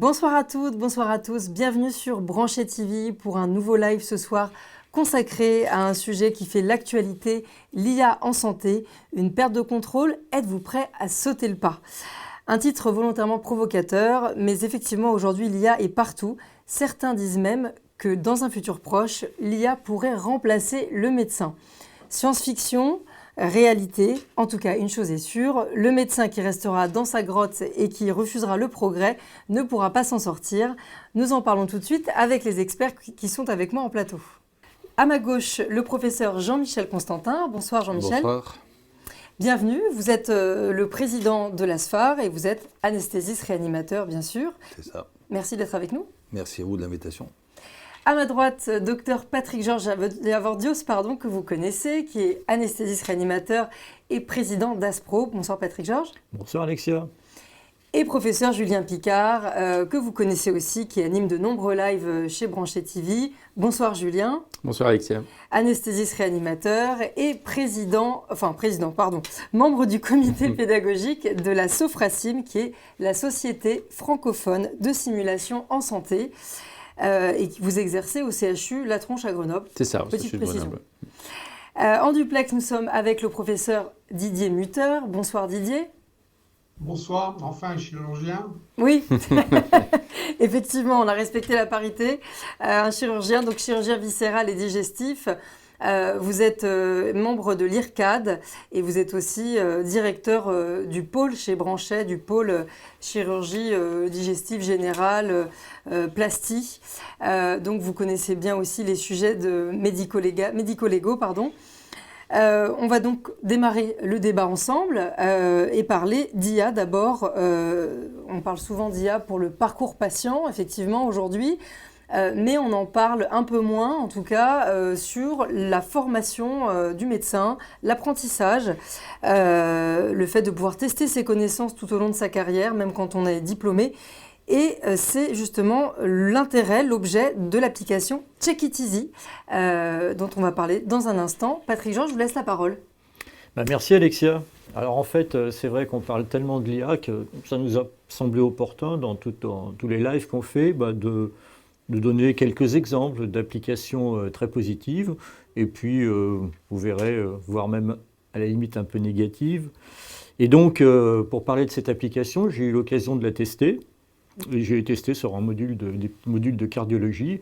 Bonsoir à toutes, bonsoir à tous. Bienvenue sur Branché TV pour un nouveau live ce soir consacré à un sujet qui fait l'actualité, l'IA en santé. Une perte de contrôle, êtes-vous prêt à sauter le pas? Un titre volontairement provocateur, mais effectivement aujourd'hui l'IA est partout. Certains disent même que dans un futur proche, l'IA pourrait remplacer le médecin. Science-fiction, réalité, en tout cas une chose est sûre, le médecin qui restera dans sa grotte et qui refusera le progrès ne pourra pas s'en sortir. Nous en parlons tout de suite avec les experts qui sont avec moi en plateau. À ma gauche, le professeur Jean-Michel Constantin. Bonsoir Jean-Michel. Bonsoir. Bienvenue, vous êtes le président de l'ASFAR et vous êtes anesthésiste réanimateur bien sûr. C'est ça. Merci d'être avec nous. Merci à vous de l'invitation. À ma droite, docteur Patrick Georges Avordios, que vous connaissez, qui est anesthésiste réanimateur et président d'ASPRO. Bonsoir Patrick Georges. Bonsoir Alexia. Et professeur Julien Picard, que vous connaissez aussi, qui anime de nombreux lives chez Branché TV. Bonsoir Julien. Bonsoir Alexia. Anesthésiste réanimateur et membre du comité pédagogique de la SOFRASIM, qui est la Société francophone de simulation en santé. Et que vous exercez au CHU La Tronche à Grenoble. C'est ça, au petite CHU de précision. Grenoble. En duplex, nous sommes avec le professeur Didier Mutter. Bonsoir Didier. Bonsoir, enfin un chirurgien. Oui, effectivement, on a respecté la parité. Un chirurgien, donc chirurgien viscéral et digestif. Vous êtes membre de l'IRCAD et vous êtes aussi directeur du pôle chez Branchet, du pôle chirurgie digestive générale, plastie. Donc vous connaissez bien aussi les sujets de médico-légaux. On va donc démarrer le débat ensemble et parler d'IA d'abord. On parle souvent d'IA pour le parcours patient, effectivement, aujourd'hui. Mais on en parle un peu moins, en tout cas, sur la formation du médecin, l'apprentissage, le fait de pouvoir tester ses connaissances tout au long de sa carrière, même quand on est diplômé. Et c'est justement l'intérêt, l'objet de l'application Check It Easy, dont on va parler dans un instant. Patrick Georges, je vous laisse la parole. Merci Alexia. Alors en fait, c'est vrai qu'on parle tellement de l'IA que ça nous a semblé opportun dans tous les lives qu'on fait de donner quelques exemples d'applications très positives et puis vous verrez, voire même à la limite un peu négatives. Et donc pour parler de cette application, j'ai eu l'occasion de la tester. J'ai testé sur un module de cardiologie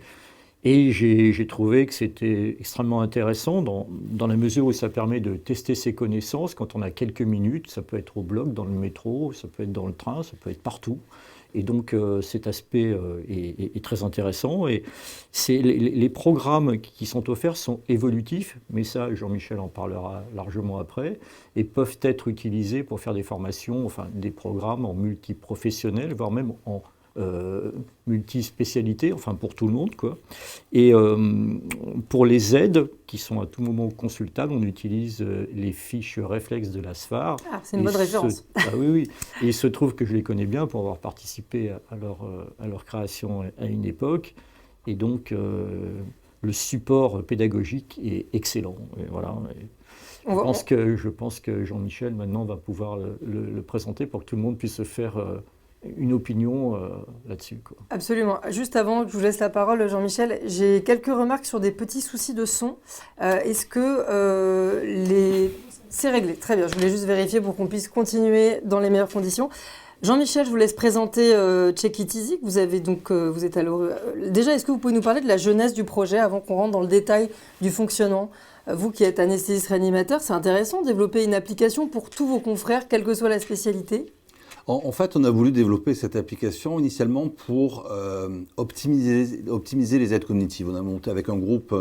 et j'ai trouvé que c'était extrêmement intéressant dans la mesure où ça permet de tester ses connaissances quand on a quelques minutes. Ça peut être au bloc, dans le métro, ça peut être dans le train, ça peut être partout. Et donc cet aspect est très intéressant. Et les programmes qui sont offerts sont évolutifs, mais ça Jean-Michel en parlera largement après, et peuvent être utilisés pour faire des formations, enfin des programmes en multiprofessionnel, voire même en multispécialité, enfin pour tout le monde, quoi. Et pour les aides qui sont à tout moment consultables, on utilise les fiches réflexes de l'ASFAR. Ah, c'est une bonne référence. Oui. Et il se trouve que je les connais bien pour avoir participé à leur création à une époque. Et donc, le support pédagogique est excellent. Et voilà. Je pense que Jean-Michel, maintenant, va pouvoir le présenter pour que tout le monde puisse se faire une opinion là-dessus, quoi. Absolument. Juste avant que je vous laisse la parole, Jean-Michel, j'ai quelques remarques sur des petits soucis de son. Est-ce que c'est réglé? Très bien, je voulais juste vérifier pour qu'on puisse continuer dans les meilleures conditions. Jean-Michel, je vous laisse présenter Check It Easy. Vous êtes à déjà, est-ce que vous pouvez nous parler de la genèse du projet avant qu'on rentre dans le détail du fonctionnement? Vous qui êtes anesthésiste réanimateur, c'est intéressant de développer une application pour tous vos confrères, quelle que soit la spécialité. En fait, on a voulu développer cette application initialement pour optimiser les aides cognitives. On a monté avec un groupe,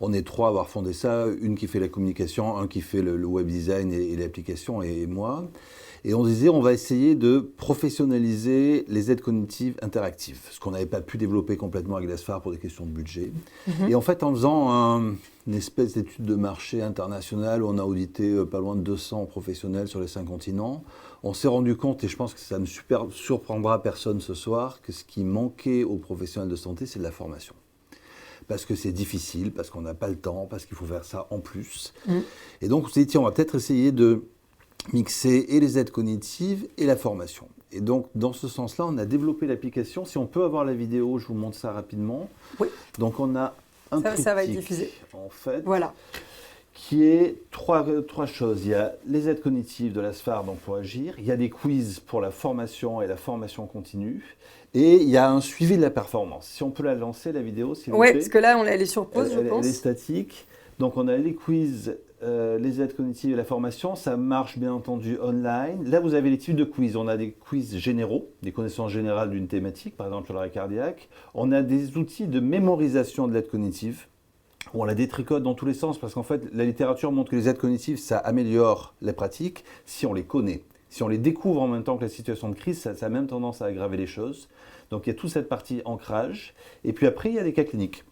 on est 3 à avoir fondé ça, une qui fait la communication, un qui fait le web design et l'application et moi. Et on disait, on va essayer de professionnaliser les aides cognitives interactives, ce qu'on n'avait pas pu développer complètement avec l'ASFAR pour des questions de budget. Et en fait, en faisant une espèce d'étude de marché internationale où on a audité pas loin de 200 professionnels sur les 5 continents, on s'est rendu compte, et je pense que ça ne surprendra personne ce soir, que ce qui manquait aux professionnels de santé, c'est de la formation. Parce que c'est difficile, parce qu'on n'a pas le temps, parce qu'il faut faire ça en plus. Et donc on s'est dit, tiens, on va peut-être essayer de mixer et les aides cognitives et la formation. Et donc, dans ce sens-là, on a développé l'application. Si on peut avoir la vidéo, je vous montre ça rapidement. Oui. Donc, on a un Ça va être triptyque, diffusé. en fait, Voilà. qui est trois choses. Il y a les aides cognitives de la SFAR, donc pour agir. Il y a des quiz pour la formation et la formation continue. Et il y a un suivi de la performance. Si on peut la lancer, la vidéo, s'il vous Oui, plaît. parce que là, elle est sur pause, je pense. Elle est statique. Donc, on a les quiz, les aides cognitives et la formation. Ça marche bien entendu online. Là, vous avez les types de quiz. On a des quiz généraux, des connaissances générales d'une thématique, par exemple sur l'arrêt cardiaque. On a des outils de mémorisation de l'aide cognitive. On la détricote dans tous les sens parce qu'en fait, la littérature montre que les aides cognitives, ça améliore les pratiques si on les connaît. Si on les découvre en même temps que la situation de crise, ça a même tendance à aggraver les choses. Donc il y a toute cette partie ancrage. Et puis après, il y a des cas cliniques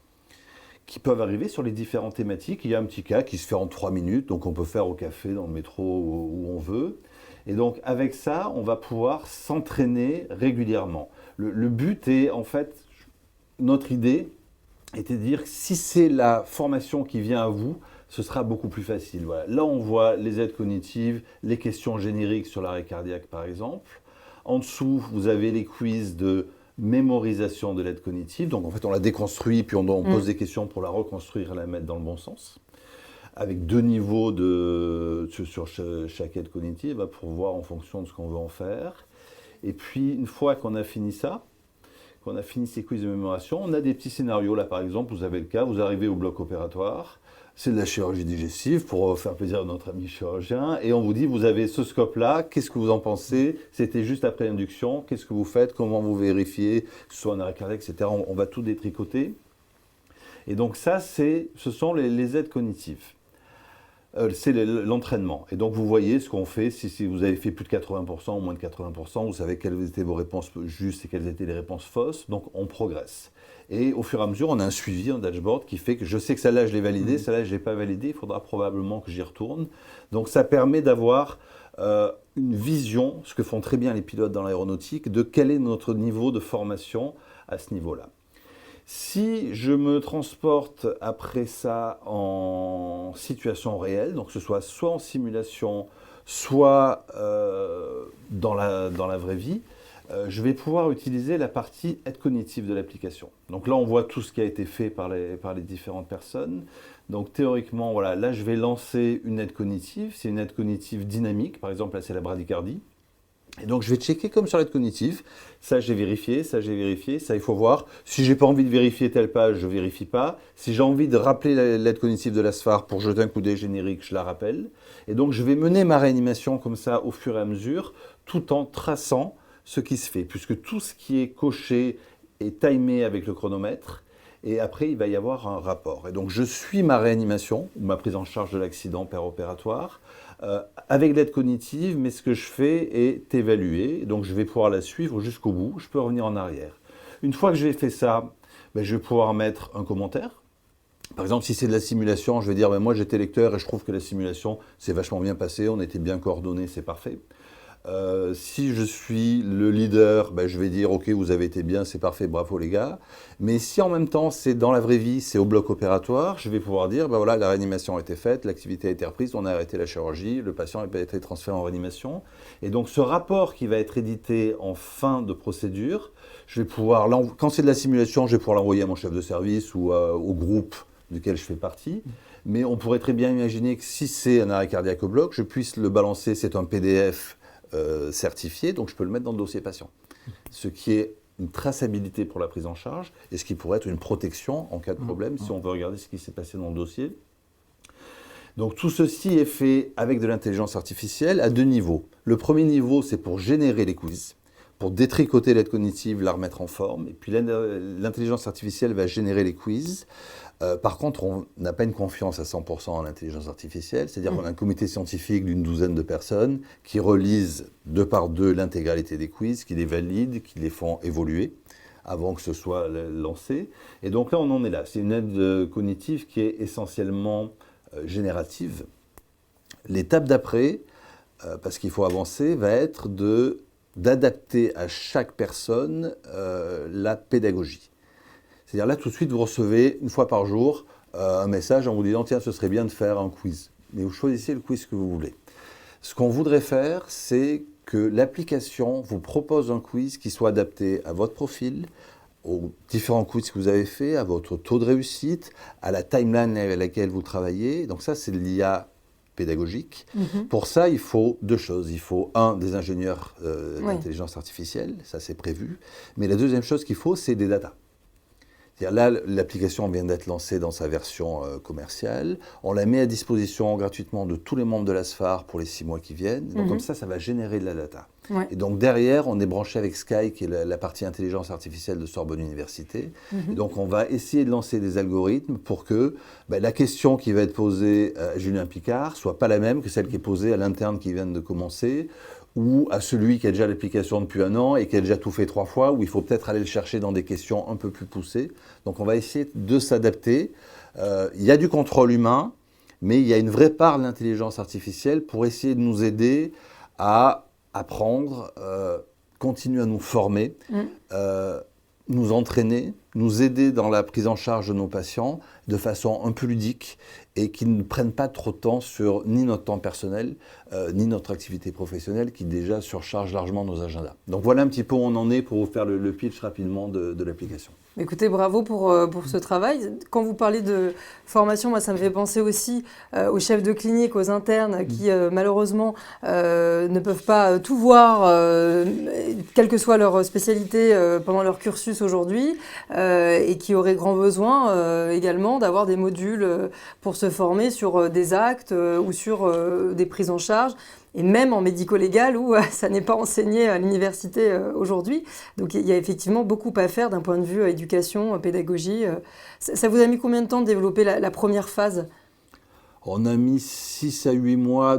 qui peuvent arriver sur les différentes thématiques. Il y a un petit cas qui se fait en 3 minutes, donc on peut faire au café, dans le métro, où on veut. Et donc avec ça, on va pouvoir s'entraîner régulièrement. Le but est, en fait, notre idée était de dire que si c'est la formation qui vient à vous, ce sera beaucoup plus facile. Voilà. Là, on voit les aides cognitives, les questions génériques sur l'arrêt cardiaque, par exemple. En dessous, vous avez les quiz de mémorisation de l'aide cognitive. Donc, en fait, on la déconstruit, puis on pose des questions pour la reconstruire et la mettre dans le bon sens. Avec 2 niveaux sur chaque aide cognitive, pour voir en fonction de ce qu'on veut en faire. Et puis, une fois qu'on a fini ça, qu'on a fini ces quiz de mémorisation, on a des petits scénarios. Là, par exemple, vous avez le cas, vous arrivez au bloc opératoire, c'est de la chirurgie digestive pour faire plaisir à notre ami chirurgien, et on vous dit, vous avez ce scope-là, qu'est-ce que vous en pensez? C'était juste après l'induction, qu'est-ce que vous faites? Comment vous vérifiez? Que ce soit un arrêt cardiaque, etc. On va tout détricoter. Et donc ça, ce sont les aides cognitives. C'est l'entraînement. Et donc, vous voyez ce qu'on fait. Si vous avez fait plus de 80% ou moins de 80%, vous savez quelles étaient vos réponses justes et quelles étaient les réponses fausses. Donc, on progresse. Et au fur et à mesure, on a un suivi, un dashboard qui fait que je sais que celle-là, je l'ai validée, celle-là, je ne l'ai pas validée. Il faudra probablement que j'y retourne. Donc, ça permet d'avoir une vision, ce que font très bien les pilotes dans l'aéronautique, de quel est notre niveau de formation à ce niveau-là. Si je me transporte après ça en situation réelle, donc que ce soit en simulation, soit dans la vraie vie, je vais pouvoir utiliser la partie aide cognitive de l'application. Donc là, on voit tout ce qui a été fait par les différentes personnes. Donc théoriquement, voilà, là, je vais lancer une aide cognitive. C'est une aide cognitive dynamique. Par exemple, là, c'est la bradycardie. Et donc, je vais checker comme sur l'aide cognitive. Ça, j'ai vérifié, ça, j'ai vérifié. Ça, il faut voir. Si je n'ai pas envie de vérifier telle page, je ne vérifie pas. Si j'ai envie de rappeler l'aide cognitive de la SFAR pour jeter un coup d'œil générique, je la rappelle. Et donc, je vais mener ma réanimation comme ça au fur et à mesure, tout en traçant ce qui se fait, puisque tout ce qui est coché est timé avec le chronomètre. Et après, il va y avoir un rapport. Et donc, je suis ma réanimation, ou ma prise en charge de l'accident péropératoire, avec l'aide cognitive, mais ce que je fais est évalué. Donc, je vais pouvoir la suivre jusqu'au bout. Je peux revenir en arrière. Une fois que j'ai fait ça, je vais pouvoir mettre un commentaire. Par exemple, si c'est de la simulation, je vais dire, moi j'étais lecteur et je trouve que la simulation s'est vachement bien passée, on était bien coordonnés, c'est parfait. Si je suis le leader, je vais dire ok, vous avez été bien, c'est parfait, bravo les gars. Mais si en même temps c'est dans la vraie vie, c'est au bloc opératoire, je vais pouvoir dire voilà, la réanimation a été faite, l'activité a été reprise, on a arrêté la chirurgie, le patient a été transféré en réanimation. Et donc ce rapport qui va être édité en fin de procédure, je vais pouvoir, quand c'est de la simulation, je vais pouvoir l'envoyer à mon chef de service ou au groupe duquel je fais partie. Mais on pourrait très bien imaginer que si c'est un arrêt cardiaque au bloc, je puisse le balancer, c'est un PDF certifié, donc je peux le mettre dans le dossier patient. Ce qui est une traçabilité pour la prise en charge et ce qui pourrait être une protection en cas de problème si on veut regarder ce qui s'est passé dans le dossier. Donc tout ceci est fait avec de l'intelligence artificielle à 2 niveaux. Le premier niveau, c'est pour générer les quiz, pour détricoter l'aide cognitive, la remettre en forme. Et puis l'intelligence artificielle va générer les quiz. Par contre, on n'a pas une confiance à 100% en l'intelligence artificielle, c'est-à-dire qu'on a un comité scientifique d'une 12aine de personnes qui relisent 2 par 2 l'intégralité des quiz, qui les valident, qui les font évoluer avant que ce soit lancé. Et donc là, on en est là. C'est une aide cognitive qui est essentiellement générative. L'étape d'après, parce qu'il faut avancer, va être d'adapter à chaque personne la pédagogie. C'est-à-dire là, tout de suite, vous recevez une fois par jour un message en vous disant « Tiens, ce serait bien de faire un quiz ». Mais vous choisissez le quiz que vous voulez. Ce qu'on voudrait faire, c'est que l'application vous propose un quiz qui soit adapté à votre profil, aux différents quiz que vous avez fait, à votre taux de réussite, à la timeline avec laquelle vous travaillez. Donc ça, c'est l'IA pédagogique. Pour ça, il faut deux choses. Il faut, des ingénieurs d'intelligence artificielle, ça c'est prévu. Mais la deuxième chose qu'il faut, c'est des datas. Là, l'application vient d'être lancée dans sa version commerciale. On la met à disposition gratuitement de tous les membres de l'ASFAR pour les 6 mois qui viennent. Donc comme ça va générer de la data. Ouais. Et donc derrière, on est branché avec Sky, qui est la partie intelligence artificielle de Sorbonne Université. Et donc on va essayer de lancer des algorithmes pour que la question qui va être posée à Julien Picard soit pas la même que celle qui est posée à l'interne qui vient de commencer, ou à celui qui a déjà l'application depuis 1 an et qui a déjà tout fait 3 fois, où il faut peut-être aller le chercher dans des questions un peu plus poussées. Donc on va essayer de s'adapter. Il y a du contrôle humain, mais il y a une vraie part de l'intelligence artificielle pour essayer de nous aider à apprendre, continuer à nous former, nous entraîner, nous aider dans la prise en charge de nos patients de façon un peu ludique et qui ne prennent pas trop de temps sur ni notre temps personnel, ni notre activité professionnelle qui déjà surcharge largement nos agendas. Donc voilà un petit peu où on en est pour vous faire le pitch rapidement de l'application. Écoutez, bravo pour ce travail. Quand vous parlez de formation, moi, ça me fait penser aussi aux chefs de clinique, aux internes qui, malheureusement, ne peuvent pas tout voir, quelle que soit leur spécialité pendant leur cursus aujourd'hui, et qui auraient grand besoin également d'avoir des modules pour se former sur des actes ou sur des prises en charge. Et même en médico-légal où ça n'est pas enseigné à l'université aujourd'hui. Donc il y a effectivement beaucoup à faire d'un point de vue éducation, pédagogie. Ça vous a mis combien de temps de développer la première phase ? On a mis 6 à 8 mois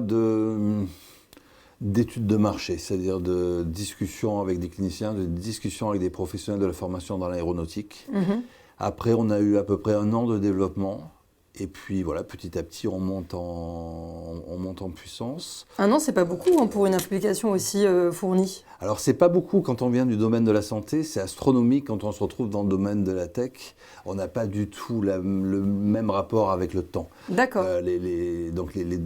d'études de marché, c'est-à-dire de discussions avec des cliniciens, de discussions avec des professionnels de la formation dans l'aéronautique. Après, on a eu à peu près 1 an de développement. Et puis voilà, petit à petit, on monte en puissance. 1 an, c'est pas beaucoup pour une application aussi fournie. Alors, c'est pas beaucoup quand on vient du domaine de la santé, c'est astronomique quand on se retrouve dans le domaine de la tech. On n'a pas du tout le même rapport avec le temps. D'accord. Donc les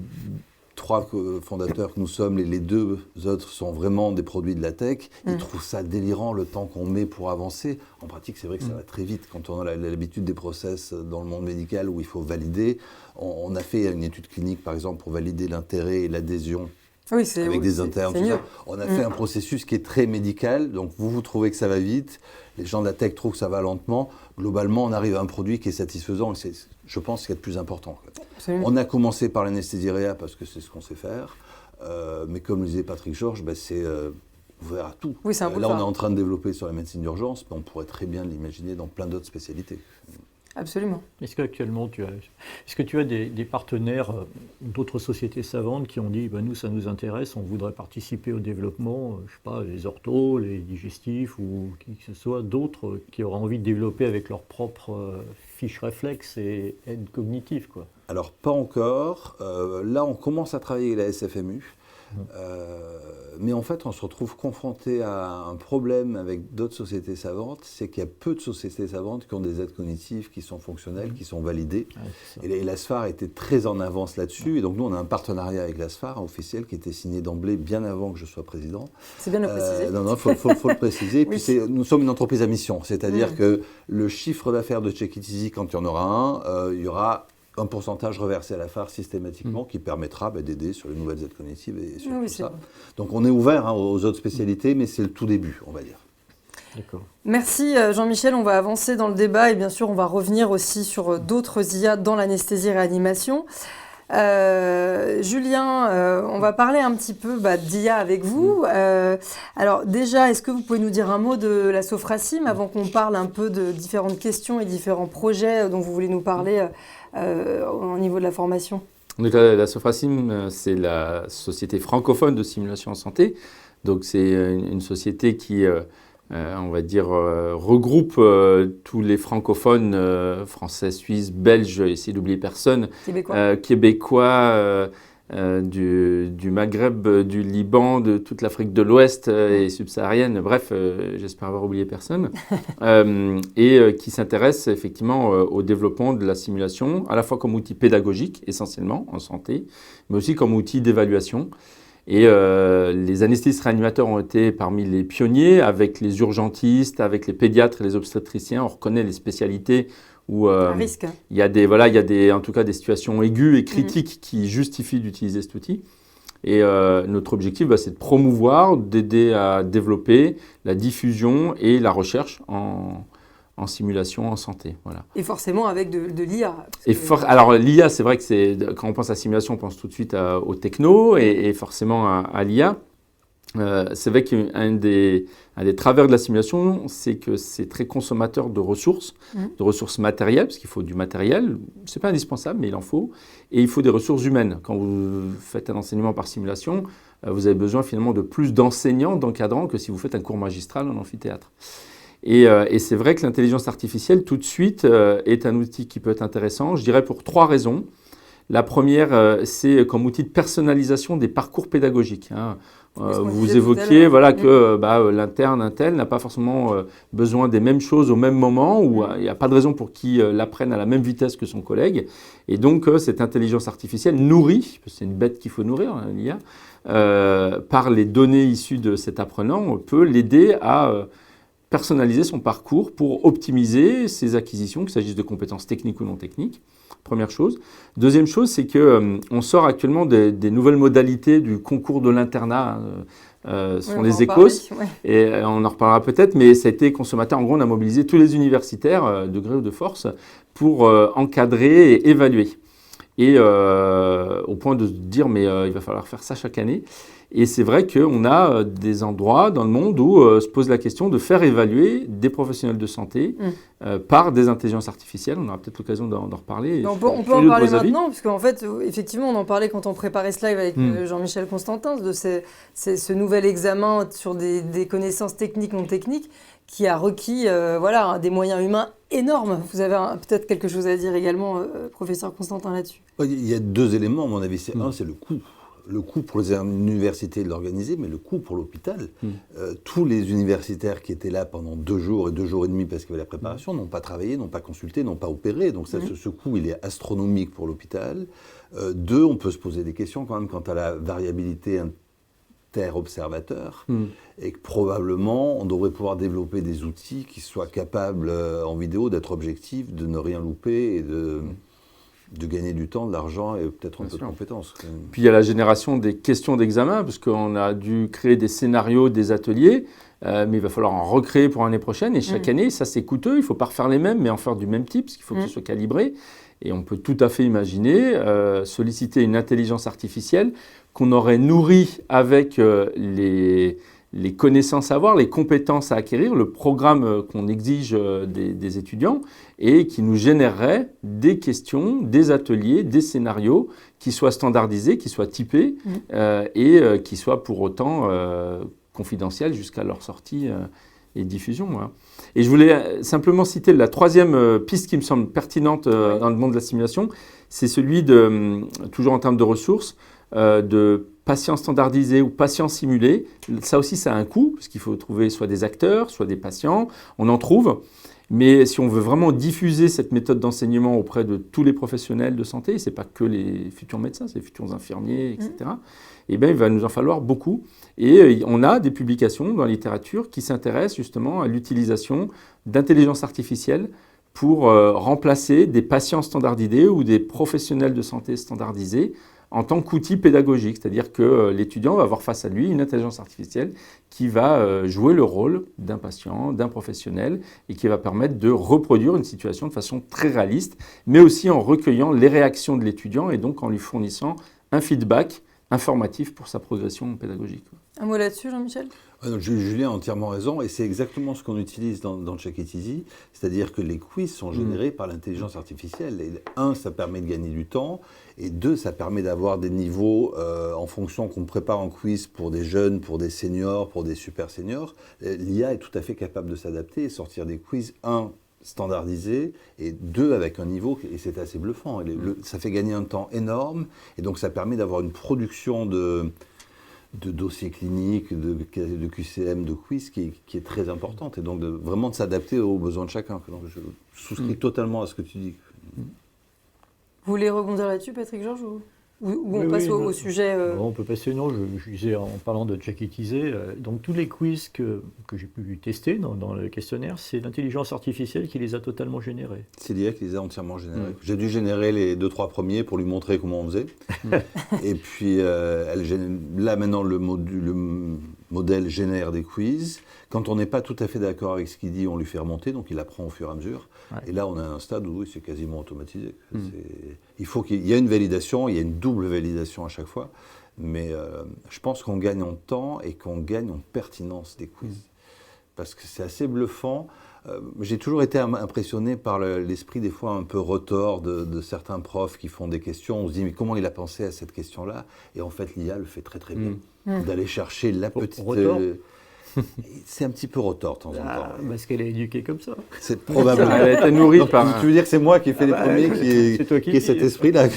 3 fondateurs que nous sommes, les 2 autres sont vraiment des produits de la tech. Ils trouvent ça délirant, le temps qu'on met pour avancer. En pratique, c'est vrai que ça va très vite. Quand on a l'habitude des process dans le monde médical où il faut valider, on a fait une étude clinique, par exemple, pour valider l'intérêt et l'adhésion avec des internes. Tout ça. On a fait un processus qui est très médical. Donc, vous trouvez que ça va vite. Les gens de la tech trouvent que ça va lentement. Globalement, on arrive à un produit qui est satisfaisant. Et c'est, je pense, ce qui est le plus important. On a commencé par l'anesthésie réa parce que c'est ce qu'on sait faire. Mais comme le disait Patrick Georges, c'est ouvert à tout. Oui, c'est un là, on est en train de développer sur la médecine d'urgence, mais on pourrait très bien l'imaginer dans plein d'autres spécialités. Absolument. Est-ce qu'actuellement, tu as des partenaires d'autres sociétés savantes qui ont dit nous, ça nous intéresse, on voudrait participer au développement, je ne sais pas, les orthos, les digestifs ou qui que ce soit, d'autres qui auraient envie de développer avec leurs propres fiches réflexes et aides cognitives, quoi. Alors, pas encore. Là, on commence à travailler avec la SFMU. Mais en fait, on se retrouve confronté à un problème avec d'autres sociétés savantes, c'est qu'il y a peu de sociétés savantes qui ont des aides cognitives qui sont fonctionnelles, qui sont validées. Et l'ASFAR était très en avance là-dessus. Et donc nous, on a un partenariat avec l'ASFAR officiel qui était signé d'emblée bien avant que je sois président. C'est bien de le préciser. Non, faut le préciser. Et puis nous sommes une entreprise à mission, c'est-à-dire que le chiffre d'affaires de Check It Easy, quand il y en aura un, il y aura un pourcentage reversé à la FAR systématiquement qui permettra d'aider sur les nouvelles aides cognitives et sur tout ça. Donc on est ouvert aux autres spécialités, mais c'est le tout début, on va dire. D'accord. Merci Jean-Michel, on va avancer dans le débat et bien sûr on va revenir aussi sur d'autres IA dans l'anesthésie-réanimation. Julien, on va parler un petit peu d'IA avec vous. Alors déjà, est-ce que vous pouvez nous dire un mot de la Sophracim avant qu'on parle un peu de différentes questions et différents projets dont vous voulez nous parler au niveau de la formation? Donc, la Sophracim, c'est la société francophone de simulation en santé. Donc c'est une société qui, on va dire, regroupe tous les francophones, français, suisses, belges, essayer d'oublier personne, québécois, du Maghreb, du Liban, de toute l'Afrique de l'Ouest et subsaharienne, bref, j'espère avoir oublié personne, et qui s'intéresse effectivement au développement de la simulation, à la fois comme outil pédagogique essentiellement en santé, mais aussi comme outil d'évaluation. Et les anesthésistes réanimateurs ont été parmi les pionniers, avec les urgentistes, avec les pédiatres et les obstétriciens. On reconnaît les spécialités où Un risque. il y a en tout cas des situations aiguës et critiques qui justifient d'utiliser cet outil. Et notre objectif, c'est de promouvoir, d'aider à développer la diffusion et la recherche en simulation en santé. Voilà. Et forcément avec de l'IA. Alors l'IA, c'est vrai que quand on pense à simulation, on pense tout de suite au techno et forcément à l'IA. C'est vrai qu'un des travers de la simulation, c'est que c'est très consommateur de ressources matérielles, parce qu'il faut du matériel. Ce n'est pas indispensable, mais il en faut. Et il faut des ressources humaines. Quand vous faites un enseignement par simulation, vous avez besoin finalement de plus d'enseignants, d'encadrants, que si vous faites un cours magistral en amphithéâtre. Et c'est vrai que l'intelligence artificielle, tout de suite, est un outil qui peut être intéressant, je dirais pour 3 raisons. La première, c'est comme outil de personnalisation des parcours pédagogiques. Vous évoquiez que l'interne, un tel, n'a pas forcément besoin des mêmes choses au même moment, ou il n'y a pas de raison pour qu'il l'apprenne à la même vitesse que son collègue. Et donc, cette intelligence artificielle nourrie, parce que c'est une bête qu'il faut nourrir, l'IA, par les données issues de cet apprenant, on peut l'aider à personnaliser son parcours pour optimiser ses acquisitions, qu'il s'agisse de compétences techniques ou non techniques. Première chose. Deuxième chose, c'est qu'on sort actuellement des nouvelles modalités du concours de l'internat, sont les ECOS, et on en reparlera peut-être, mais ça a été consommateur. En gros, on a mobilisé tous les universitaires, de gré ou de force, pour encadrer et évaluer. Et au point de se dire, mais il va falloir faire ça chaque année. Et c'est vrai qu'on a des endroits dans le monde où se pose la question de faire évaluer des professionnels de santé par des intelligences artificielles. On aura peut-être l'occasion d'en reparler. On peut en parler maintenant, parce qu'en fait, effectivement, on en parlait quand on préparait ce live avec Jean-Michel Constantin, de ce nouvel examen sur des connaissances techniques, non techniques, qui a requis des moyens humains énormes. Vous avez peut-être quelque chose à dire également, professeur Constantin, là-dessus. Il y a 2 éléments, à mon avis. Un, c'est le coût. Le coût pour les universités de l'organiser, mais le coût pour l'hôpital. Tous les universitaires qui étaient là pendant 2 jours et 2 jours et demi parce qu'il y avait la préparation n'ont pas travaillé, n'ont pas consulté, n'ont pas opéré. Donc ce coût, il est astronomique pour l'hôpital. 2, on peut se poser des questions quand même quant à la variabilité inter-observateur et que probablement on devrait pouvoir développer des outils qui soient capables en vidéo d'être objectifs, de ne rien louper et de gagner du temps, de l'argent et peut-être un peu de compétences. Puis il y a la génération des questions d'examen, parce qu'on a dû créer des scénarios, des ateliers, mais il va falloir en recréer pour l'année prochaine. Et chaque année, ça c'est coûteux, il ne faut pas refaire les mêmes, mais en faire du même type, parce qu'il faut que ce soit calibré. Et on peut tout à fait imaginer solliciter une intelligence artificielle qu'on aurait nourrie avec les connaissances à avoir, les compétences à acquérir, le programme qu'on exige des étudiants et qui nous générerait des questions, des ateliers, des scénarios qui soient standardisés, qui soient typés et qui soient pour autant confidentiels jusqu'à leur sortie et diffusion. Voilà. Et je voulais simplement citer la 3e piste qui me semble pertinente dans le monde de la simulation, c'est celui de, toujours en termes de ressources, de patients standardisés ou patients simulés. Ça aussi, ça a un coût, parce qu'il faut trouver soit des acteurs, soit des patients. On en trouve. Mais si on veut vraiment diffuser cette méthode d'enseignement auprès de tous les professionnels de santé, ce n'est pas que les futurs médecins, c'est les futurs infirmiers, etc., eh bien, il va nous en falloir beaucoup. Et on a des publications dans la littérature qui s'intéressent justement à l'utilisation d'intelligence artificielle pour remplacer des patients standardisés ou des professionnels de santé standardisés en tant qu'outil pédagogique, c'est-à-dire que l'étudiant va avoir face à lui une intelligence artificielle qui va jouer le rôle d'un patient, d'un professionnel, et qui va permettre de reproduire une situation de façon très réaliste, mais aussi en recueillant les réactions de l'étudiant et donc en lui fournissant un feedback informatif pour sa progression pédagogique. Un mot là-dessus, Jean-Michel ? Julien a entièrement raison, et c'est exactement ce qu'on utilise dans Check It Easy, c'est-à-dire que les quiz sont générés par l'intelligence artificielle. Et 1, ça permet de gagner du temps, et 2, ça permet d'avoir des niveaux en fonction qu'on prépare en quiz pour des jeunes, pour des seniors, pour des super seniors. L'IA est tout à fait capable de s'adapter et sortir des quiz, 1, standardisés, et 2, avec un niveau, et c'est assez bluffant. Ça fait gagner un temps énorme, et donc ça permet d'avoir une production de dossiers cliniques, de QCM, de quiz qui est très importante, et donc vraiment de s'adapter aux besoins de chacun. Donc je souscris totalement à ce que tu dis. Vous voulez rebondir là-dessus, Patrick Georges, ou on passe au sujet On peut passer, non, je disais en parlant de Check It Easy, donc tous les quiz que j'ai pu tester dans le questionnaire, c'est l'intelligence artificielle qui les a totalement générés. C'est l'IA qui les a entièrement générés. J'ai dû générer les 2-3 premiers pour lui montrer comment on faisait. Et puis là maintenant le modèle génère des quiz. Quand on n'est pas tout à fait d'accord avec ce qu'il dit, on lui fait remonter, donc il apprend au fur et à mesure. Ouais. Et là, on a un stade où c'est quasiment automatisé. Il faut qu'il y ait une validation, il y a une double validation à chaque fois, mais je pense qu'on gagne en temps et qu'on gagne en pertinence des quiz. Parce que c'est assez bluffant. J'ai toujours été impressionné par l'esprit des fois un peu retors de certains profs qui font des questions. On se dit, mais comment il a pensé à cette question-là? Et en fait, l'IA le fait très très bien. D'aller chercher la petite... C'est un petit peu retors de temps en temps. Parce qu'elle est éduquée comme ça. C'est probablement. Elle a été nourrie par... Tu veux dire que c'est moi qui ai fait les premiers, qui ai cet esprit-là?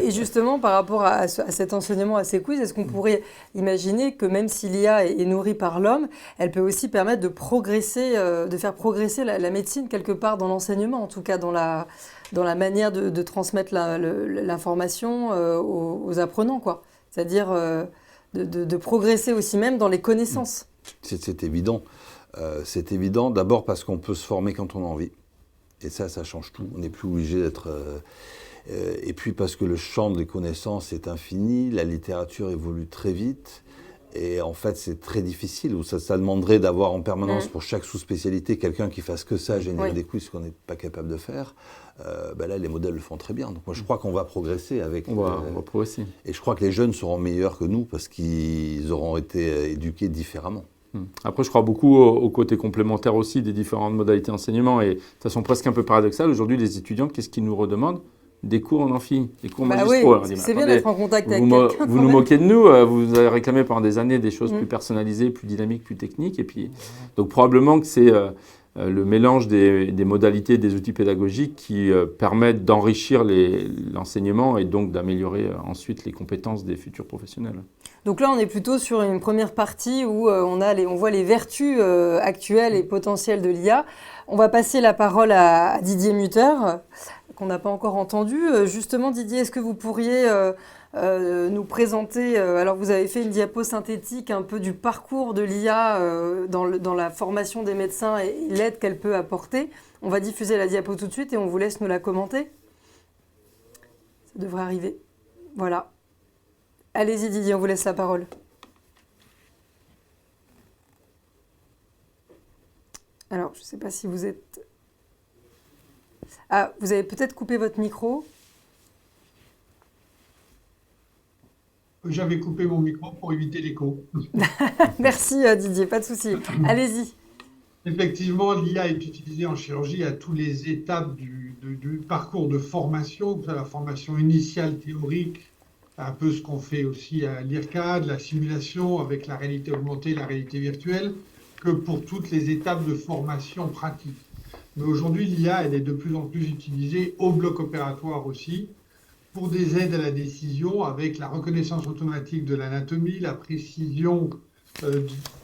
Et justement, par rapport à cet enseignement, à ces quiz, est-ce qu'on pourrait imaginer que même si l'IA est nourrie par l'homme, elle peut aussi permettre de progresser, de faire progresser la médecine quelque part dans l'enseignement, en tout cas dans la manière de transmettre l'information aux apprenants, quoi. C'est-à-dire de progresser aussi même dans les connaissances. C'est évident. C'est évident d'abord parce qu'on peut se former quand on a envie. Et ça change tout. On n'est plus obligé d'être... et puis parce que le champ des connaissances est infini, la littérature évolue très vite. Et en fait, c'est très difficile. Ça demanderait d'avoir en permanence pour chaque sous-spécialité quelqu'un qui fasse que ça, générer des quiz qu'on n'est pas capable de faire. Là, les modèles le font très bien. Donc moi, je crois qu'on va progresser avec... On va progresser. Et je crois que les jeunes seront meilleurs que nous parce qu'ils auront été éduqués différemment. Après, je crois beaucoup au côté complémentaire aussi des différentes modalités d'enseignement. Et de façon presque un peu paradoxale, aujourd'hui, les étudiants, qu'est-ce qu'ils nous redemandent? Des cours en amphi, des cours magistraux. Oui, c'est bien d'être en contact avec quelqu'un. Vous nous moquez de nous, vous avez réclamé pendant des années des choses plus personnalisées, plus dynamiques, plus techniques. Et puis, donc probablement que c'est le mélange des modalités, des outils pédagogiques qui permettent d'enrichir l'enseignement et donc d'améliorer ensuite les compétences des futurs professionnels. Donc là, on est plutôt sur une première partie où on voit les vertus actuelles et potentielles de l'IA. On va passer la parole à Didier Mutter, qu'on n'a pas encore entendu. Justement, Didier, est-ce que vous pourriez nous présenter... alors, vous avez fait une diapo synthétique un peu du parcours de l'IA dans la formation des médecins et l'aide qu'elle peut apporter. On va diffuser la diapo tout de suite et on vous laisse nous la commenter. Ça devrait arriver. Voilà. Allez-y Didier, on vous laisse la parole. Alors, je ne sais pas si vous êtes... Ah, vous avez peut-être coupé votre micro. J'avais coupé mon micro pour éviter l'écho. Merci Didier, pas de souci. Allez-y. Effectivement, l'IA est utilisée en chirurgie à toutes les étapes du parcours de formation, la formation initiale théorique, un peu ce qu'on fait aussi à l'IRCAD, la simulation avec la réalité augmentée, la réalité virtuelle, que pour toutes les étapes de formation pratique. Mais aujourd'hui, l'IA, elle est de plus en plus utilisée au bloc opératoire aussi, pour des aides à la décision avec la reconnaissance automatique de l'anatomie, la précision qui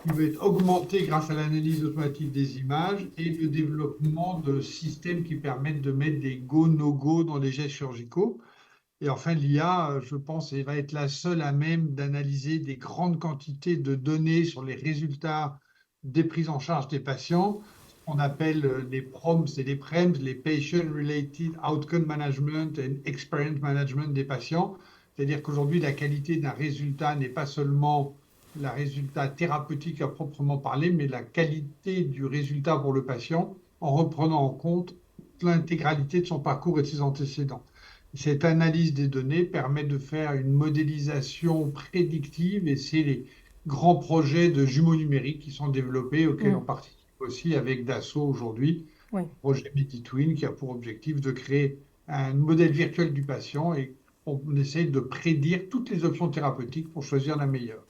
va être augmentée grâce à l'analyse automatique des images et le développement de systèmes qui permettent de mettre des go, no-go dans les gestes chirurgicaux. Et enfin, l'IA, je pense, va être la seule à même d'analyser des grandes quantités de données sur les résultats des prises en charge des patients. On appelle les PROMS et les PREMS, les Patient Related Outcome Management and Experience Management des patients. C'est-à-dire qu'aujourd'hui, la qualité d'un résultat n'est pas seulement le résultat thérapeutique à proprement parler, mais la qualité du résultat pour le patient en reprenant en compte l'intégralité de son parcours et de ses antécédents. Cette analyse des données permet de faire une modélisation prédictive et c'est les grands projets de jumeaux numériques qui sont développés, auxquels on participe aussi avec Dassault aujourd'hui, le projet MediTwin qui a pour objectif de créer un modèle virtuel du patient et on essaie de prédire toutes les options thérapeutiques pour choisir la meilleure.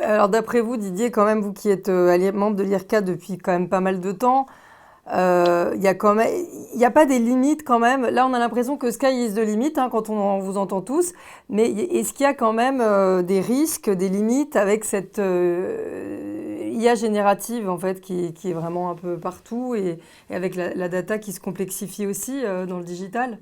Alors d'après vous, Didier, quand même, vous qui êtes membre de l'IRCAD depuis quand même pas mal de temps, il n'y a pas des limites quand même. Là, on a l'impression que sky is the limit quand on vous entend tous. Mais est-ce qu'il y a quand même des risques, des limites avec cette IA générative en fait, qui est vraiment un peu partout et avec la data qui se complexifie aussi dans le digital?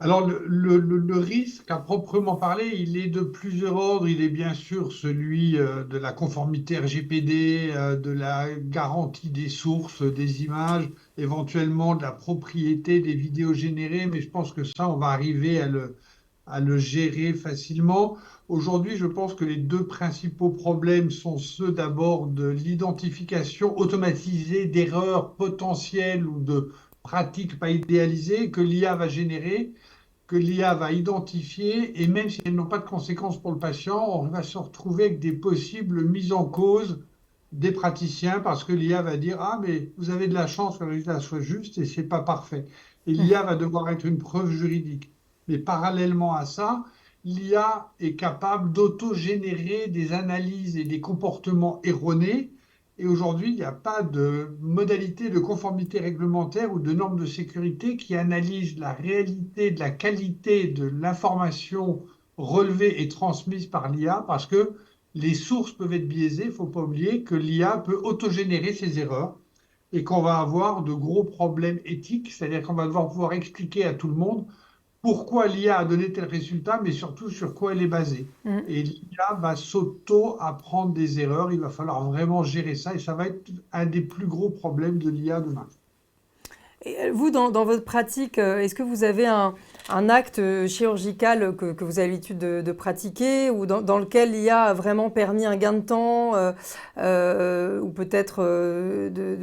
Alors, le risque, à proprement parler, il est de plusieurs ordres. Il est bien sûr celui de la conformité RGPD, de la garantie des sources, des images, éventuellement de la propriété des vidéos générées, mais je pense que ça, on va arriver à le gérer facilement. Aujourd'hui, je pense que les deux principaux problèmes sont ceux d'abord de l'identification automatisée d'erreurs potentielles ou de pratiques pas idéalisées que l'IA va générer, que l'IA va identifier, et même si elles n'ont pas de conséquences pour le patient, on va se retrouver avec des possibles mises en cause des praticiens parce que l'IA va dire: ah, mais vous avez de la chance que le résultat soit juste et c'est pas parfait. Et l'IA va devoir être une preuve juridique. Mais parallèlement à ça, l'IA est capable d'auto-générer des analyses et des comportements erronés. Et aujourd'hui, il n'y a pas de modalité de conformité réglementaire ou de normes de sécurité qui analysent la réalité de la qualité de l'information relevée et transmise par l'IA parce que les sources peuvent être biaisées. Il ne faut pas oublier que l'IA peut autogénérer ses erreurs et qu'on va avoir de gros problèmes éthiques, c'est-à-dire qu'on va devoir pouvoir expliquer à tout le monde pourquoi l'IA a donné tel résultat, mais surtout sur quoi elle est basée. Mm. Et l'IA va s'auto-apprendre des erreurs. Il va falloir vraiment gérer ça et ça va être un des plus gros problèmes de l'IA demain. Et vous, dans votre pratique, est-ce que vous avez un acte chirurgical que vous avez l'habitude de pratiquer ou dans lequel l'IA a vraiment permis un gain de temps ou peut-être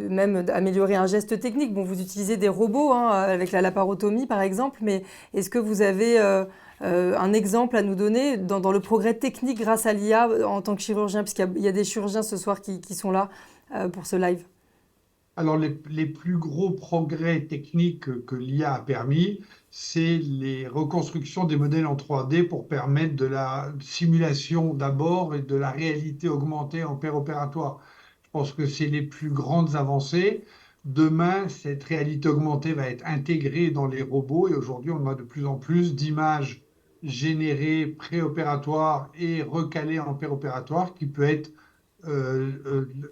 même d'améliorer un geste technique? Bon, vous utilisez des robots hein, avec la laparotomie par exemple, mais est-ce que vous avez un exemple à nous donner dans le progrès technique grâce à l'IA en tant que chirurgien? Puisqu'il y a des chirurgiens ce soir qui sont là pour ce live. Alors, les plus gros progrès techniques que l'IA a permis, c'est les reconstructions des modèles en 3D pour permettre de la simulation d'abord et de la réalité augmentée en opératoire. Je pense que c'est les plus grandes avancées. Demain, cette réalité augmentée va être intégrée dans les robots et aujourd'hui, on a de plus en plus d'images générées préopératoires et recalées en opératoire qui peut être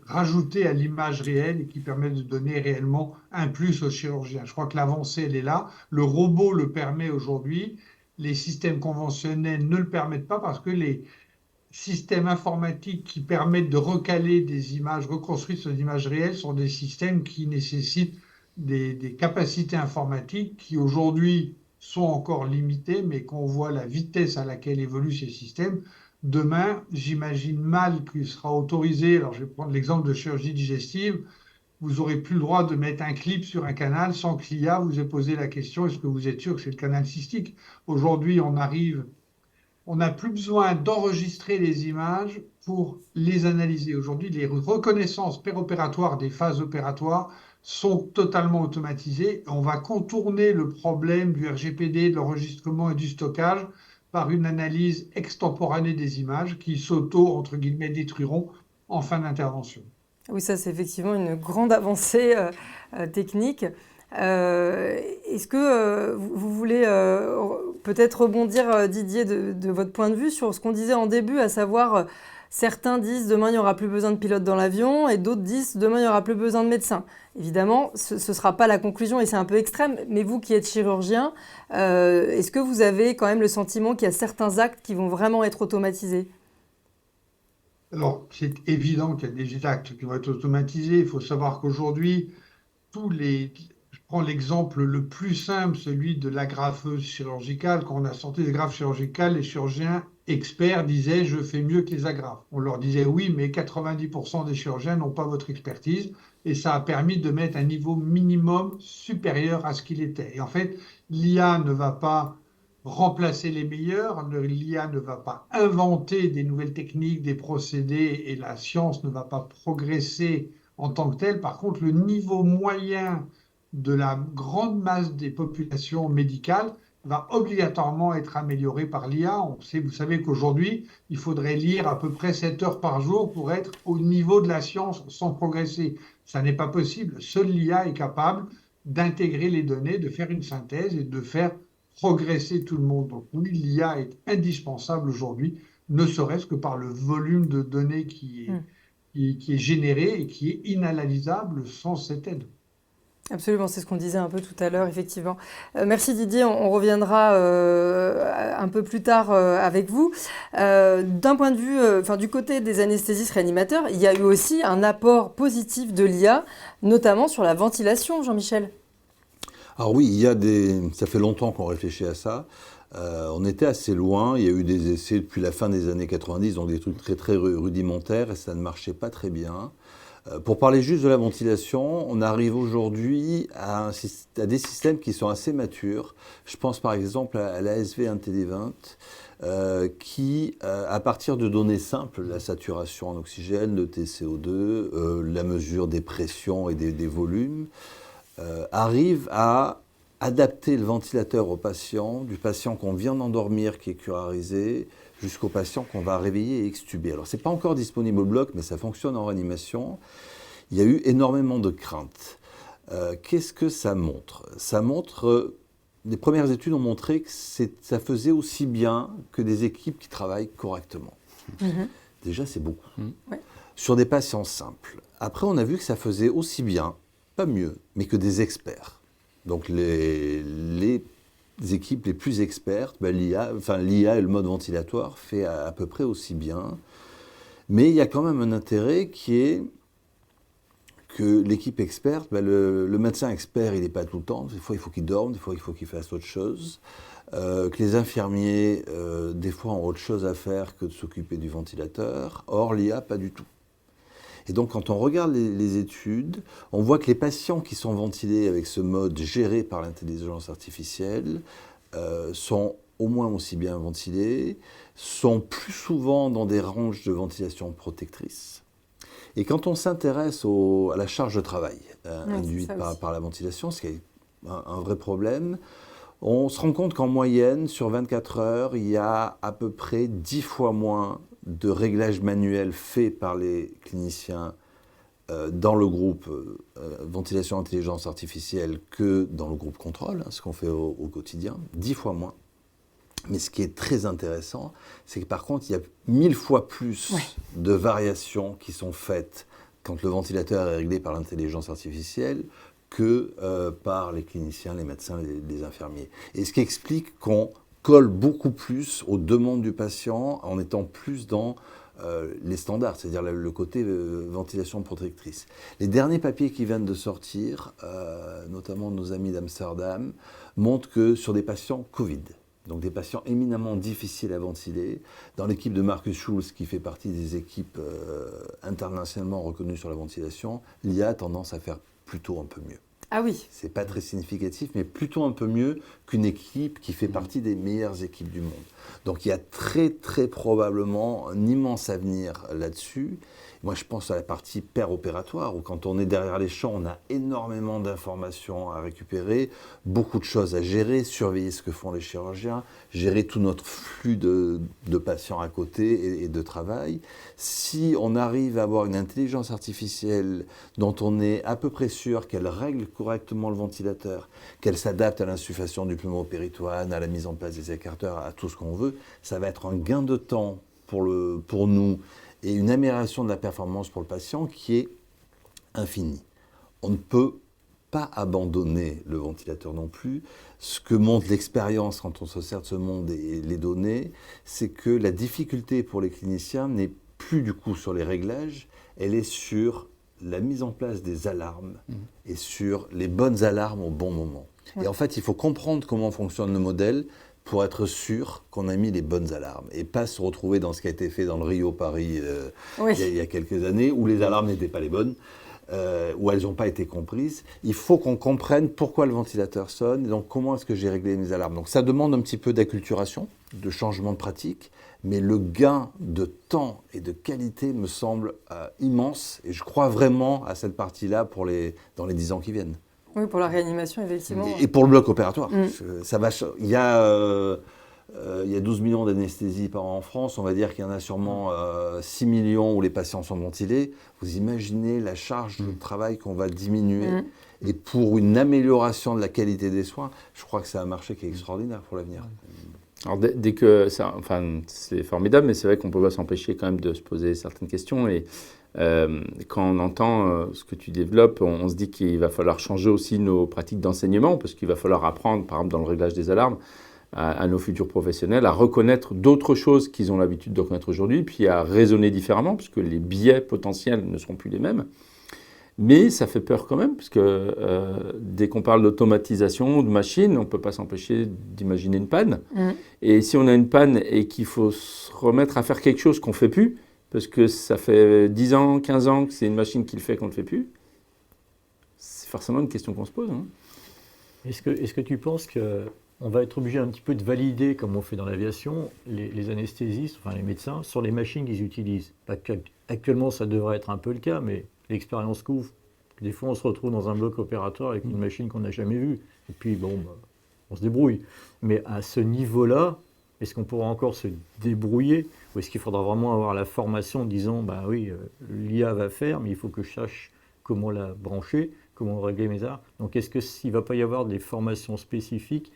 rajouté à l'image réelle et qui permet de donner réellement un plus au chirurgien. Je crois que l'avancée, elle est là. Le robot le permet aujourd'hui. Les systèmes conventionnels ne le permettent pas parce que les systèmes informatiques qui permettent de recaler des images reconstruites sur des images réelles sont des systèmes qui nécessitent des capacités informatiques qui aujourd'hui sont encore limitées, mais qu'on voit la vitesse à laquelle évoluent ces systèmes. Demain, j'imagine mal qu'il sera autorisé, alors je vais prendre l'exemple de chirurgie digestive, vous n'aurez plus le droit de mettre un clip sur un canal sans que l'IA vous ait posé la question: est-ce que vous êtes sûr que c'est le canal cystique? Aujourd'hui, on n'a plus besoin d'enregistrer les images pour les analyser. Aujourd'hui, les reconnaissances péropératoires des phases opératoires sont totalement automatisées. On va contourner le problème du RGPD, de l'enregistrement et du stockage par une analyse extemporanée des images qui entre guillemets, détruiront en fin d'intervention. Oui, ça c'est effectivement une grande avancée technique. Est-ce que vous voulez peut-être rebondir, Didier, de votre point de vue sur ce qu'on disait en début, à savoir certains disent demain il n'y aura plus besoin de pilote dans l'avion et d'autres disent demain il n'y aura plus besoin de médecin. Évidemment, ce ne sera pas la conclusion et c'est un peu extrême, mais vous qui êtes chirurgien, est-ce que vous avez quand même le sentiment qu'il y a certains actes qui vont vraiment être automatisés? Alors, c'est évident qu'il y a des actes qui vont être automatisés. Il faut savoir qu'aujourd'hui, je prends l'exemple le plus simple, celui de l'agrafeuse chirurgicale. Quand on a sorti les agrafes chirurgicales, les chirurgiens experts disaient: je fais mieux que les agrafes. On leur disait: oui, mais 90% des chirurgiens n'ont pas votre expertise. Et ça a permis de mettre un niveau minimum supérieur à ce qu'il était. Et en fait, l'IA ne va pas remplacer les meilleurs, l'IA ne va pas inventer des nouvelles techniques, des procédés, et la science ne va pas progresser en tant que telle. Par contre, le niveau moyen de la grande masse des populations médicales va obligatoirement être amélioré par l'IA. Vous savez qu'aujourd'hui, il faudrait lire à peu près 7 heures par jour pour être au niveau de la science sans progresser. Ça n'est pas possible. Seule l'IA est capable d'intégrer les données, de faire une synthèse et de faire progresser tout le monde. Donc oui, l'IA est indispensable aujourd'hui, ne serait-ce que par le volume de données qui est généré et qui est inanalysable sans cette aide. Absolument, c'est ce qu'on disait un peu tout à l'heure, effectivement. Merci Didier, on reviendra un peu plus tard avec vous. D'un point de vue, du côté des anesthésistes réanimateurs, il y a eu aussi un apport positif de l'IA, notamment sur la ventilation, Jean-Michel. Alors oui, ça fait longtemps qu'on réfléchit à ça. On était assez loin, il y a eu des essais depuis la fin des années 90, donc des trucs très très rudimentaires, et ça ne marchait pas très bien. Pour parler juste de la ventilation, on arrive aujourd'hui à des systèmes qui sont assez matures. Je pense par exemple à l'ASV IntelliVent, qui, à partir de données simples, la saturation en oxygène, le TCO2, la mesure des pressions et des volumes, arrive à adapter le ventilateur au patient, du patient qu'on vient d'endormir qui est curarisé, jusqu'au patient qu'on va réveiller et extuber. Alors, ce n'est pas encore disponible au bloc, mais ça fonctionne en réanimation. Il y a eu énormément de craintes. Qu'est-ce que ça montre ? Ça montre, les premières études ont montré que ça faisait aussi bien que des équipes qui travaillent correctement. Déjà, c'est beaucoup. Ouais. Sur des patients simples. Après, on a vu que ça faisait aussi bien, pas mieux, mais que des experts. Donc, les équipes les plus expertes, l'IA et le mode ventilatoire fait à peu près aussi bien. Mais il y a quand même un intérêt qui est que l'équipe experte, le médecin expert, il n'est pas tout le temps. Des fois, il faut qu'il dorme, des fois, il faut qu'il fasse autre chose. Que les infirmiers, des fois, ont autre chose à faire que de s'occuper du ventilateur. Or, l'IA, pas du tout. Et donc, quand on regarde les études, on voit que les patients qui sont ventilés avec ce mode géré par l'intelligence artificielle sont au moins aussi bien ventilés, sont plus souvent dans des ranges de ventilation protectrice. Et quand on s'intéresse à la charge de travail induite par la ventilation, ce qui est un vrai problème, on se rend compte qu'en moyenne, sur 24 heures, il y a à peu près 10 fois moins de réglages manuels faits par les cliniciens dans le groupe ventilation intelligence artificielle que dans le groupe contrôle, ce qu'on fait au quotidien, 10 fois moins. Mais ce qui est très intéressant, c'est que par contre, il y a 1000 fois plus de variations qui sont faites quand le ventilateur est réglé par l'intelligence artificielle que par les cliniciens, les médecins, les infirmiers. Et ce qui explique qu'on colle beaucoup plus aux demandes du patient en étant plus dans les standards, c'est-à-dire le côté ventilation protectrice. Les derniers papiers qui viennent de sortir, notamment nos amis d'Amsterdam, montrent que sur des patients Covid, donc des patients éminemment difficiles à ventiler, dans l'équipe de Marcus Schulz, qui fait partie des équipes internationalement reconnues sur la ventilation, l'IA a tendance à faire plutôt un peu mieux. Ah oui. C'est pas très significatif, mais plutôt un peu mieux qu'une équipe qui fait partie des meilleures équipes du monde. Donc il y a très très probablement un immense avenir là-dessus. Moi je pense à la partie opératoire, où quand on est derrière les champs, on a énormément d'informations à récupérer, beaucoup de choses à gérer, surveiller ce que font les chirurgiens, gérer tout notre flux de patients à côté et de travail. Si on arrive à avoir une intelligence artificielle dont on est à peu près sûr qu'elle règle correctement le ventilateur, qu'elle s'adapte à l'insufflation du pneumo-péritoine, à la mise en place des écarteurs, à tout ce qu'on veut, ça va être un gain de temps pour nous et une amélioration de la performance pour le patient qui est infinie. On ne peut pas abandonner le ventilateur non plus. Ce que montre l'expérience quand on se sert de ce monde et les données, c'est que la difficulté pour les cliniciens n'est plus du coup sur les réglages, elle est sur la mise en place des alarmes et sur les bonnes alarmes au bon moment. Ouais. Et en fait, il faut comprendre comment fonctionne le modèle pour être sûr qu'on a mis les bonnes alarmes et pas se retrouver dans ce qui a été fait dans le Rio-Paris il y a quelques années où les alarmes n'étaient pas les bonnes, où elles n'ont pas été comprises. Il faut qu'on comprenne pourquoi le ventilateur sonne et donc comment est-ce que j'ai réglé mes alarmes. Donc ça demande un petit peu d'acculturation, de changement de pratique, mais le gain de temps et de qualité me semble immense et je crois vraiment à cette partie-là dans les 10 ans qui viennent. Oui, pour la réanimation, effectivement. Et pour le bloc opératoire. Il y a 12 millions d'anesthésies par an en France. On va dire qu'il y en a sûrement 6 millions où les patients sont ventilés. Vous imaginez la charge de travail qu'on va diminuer. Et pour une amélioration de la qualité des soins, je crois que c'est un marché qui est extraordinaire pour l'avenir. Alors dès que ça, enfin, c'est formidable, mais c'est vrai qu'on ne peut pas s'empêcher quand même de se poser certaines questions. Et quand on entend ce que tu développes, on se dit qu'il va falloir changer aussi nos pratiques d'enseignement, parce qu'il va falloir apprendre, par exemple dans le réglage des alarmes, à nos futurs professionnels à reconnaître d'autres choses qu'ils ont l'habitude de reconnaître aujourd'hui, puis à raisonner différemment, puisque les biais potentiels ne seront plus les mêmes. Mais ça fait peur quand même, parce que dès qu'on parle d'automatisation, de machine, on ne peut pas s'empêcher d'imaginer une panne. Et si on a une panne et qu'il faut se remettre à faire quelque chose qu'on ne fait plus, parce que ça fait 10 ans, 15 ans que c'est une machine qui le fait qu'on ne le fait plus, c'est forcément une question qu'on se pose. Hein. Est-ce que tu penses qu'on va être obligé un petit peu de valider, comme on fait dans l'aviation, les anesthésistes, enfin les médecins, sur les machines qu'ils utilisent? Actuellement, ça devrait être un peu le cas, mais l'expérience couvre. Des fois, on se retrouve dans un bloc opératoire avec une machine qu'on n'a jamais vue. Et puis, bon, on se débrouille. Mais à ce niveau-là, est-ce qu'on pourra encore se débrouiller? Ou est-ce qu'il faudra vraiment avoir la formation en disant, bah oui, l'IA va faire, mais il faut que je sache comment la brancher, comment régler mes arts. Donc, est-ce qu'il ne va pas y avoir des formations spécifiques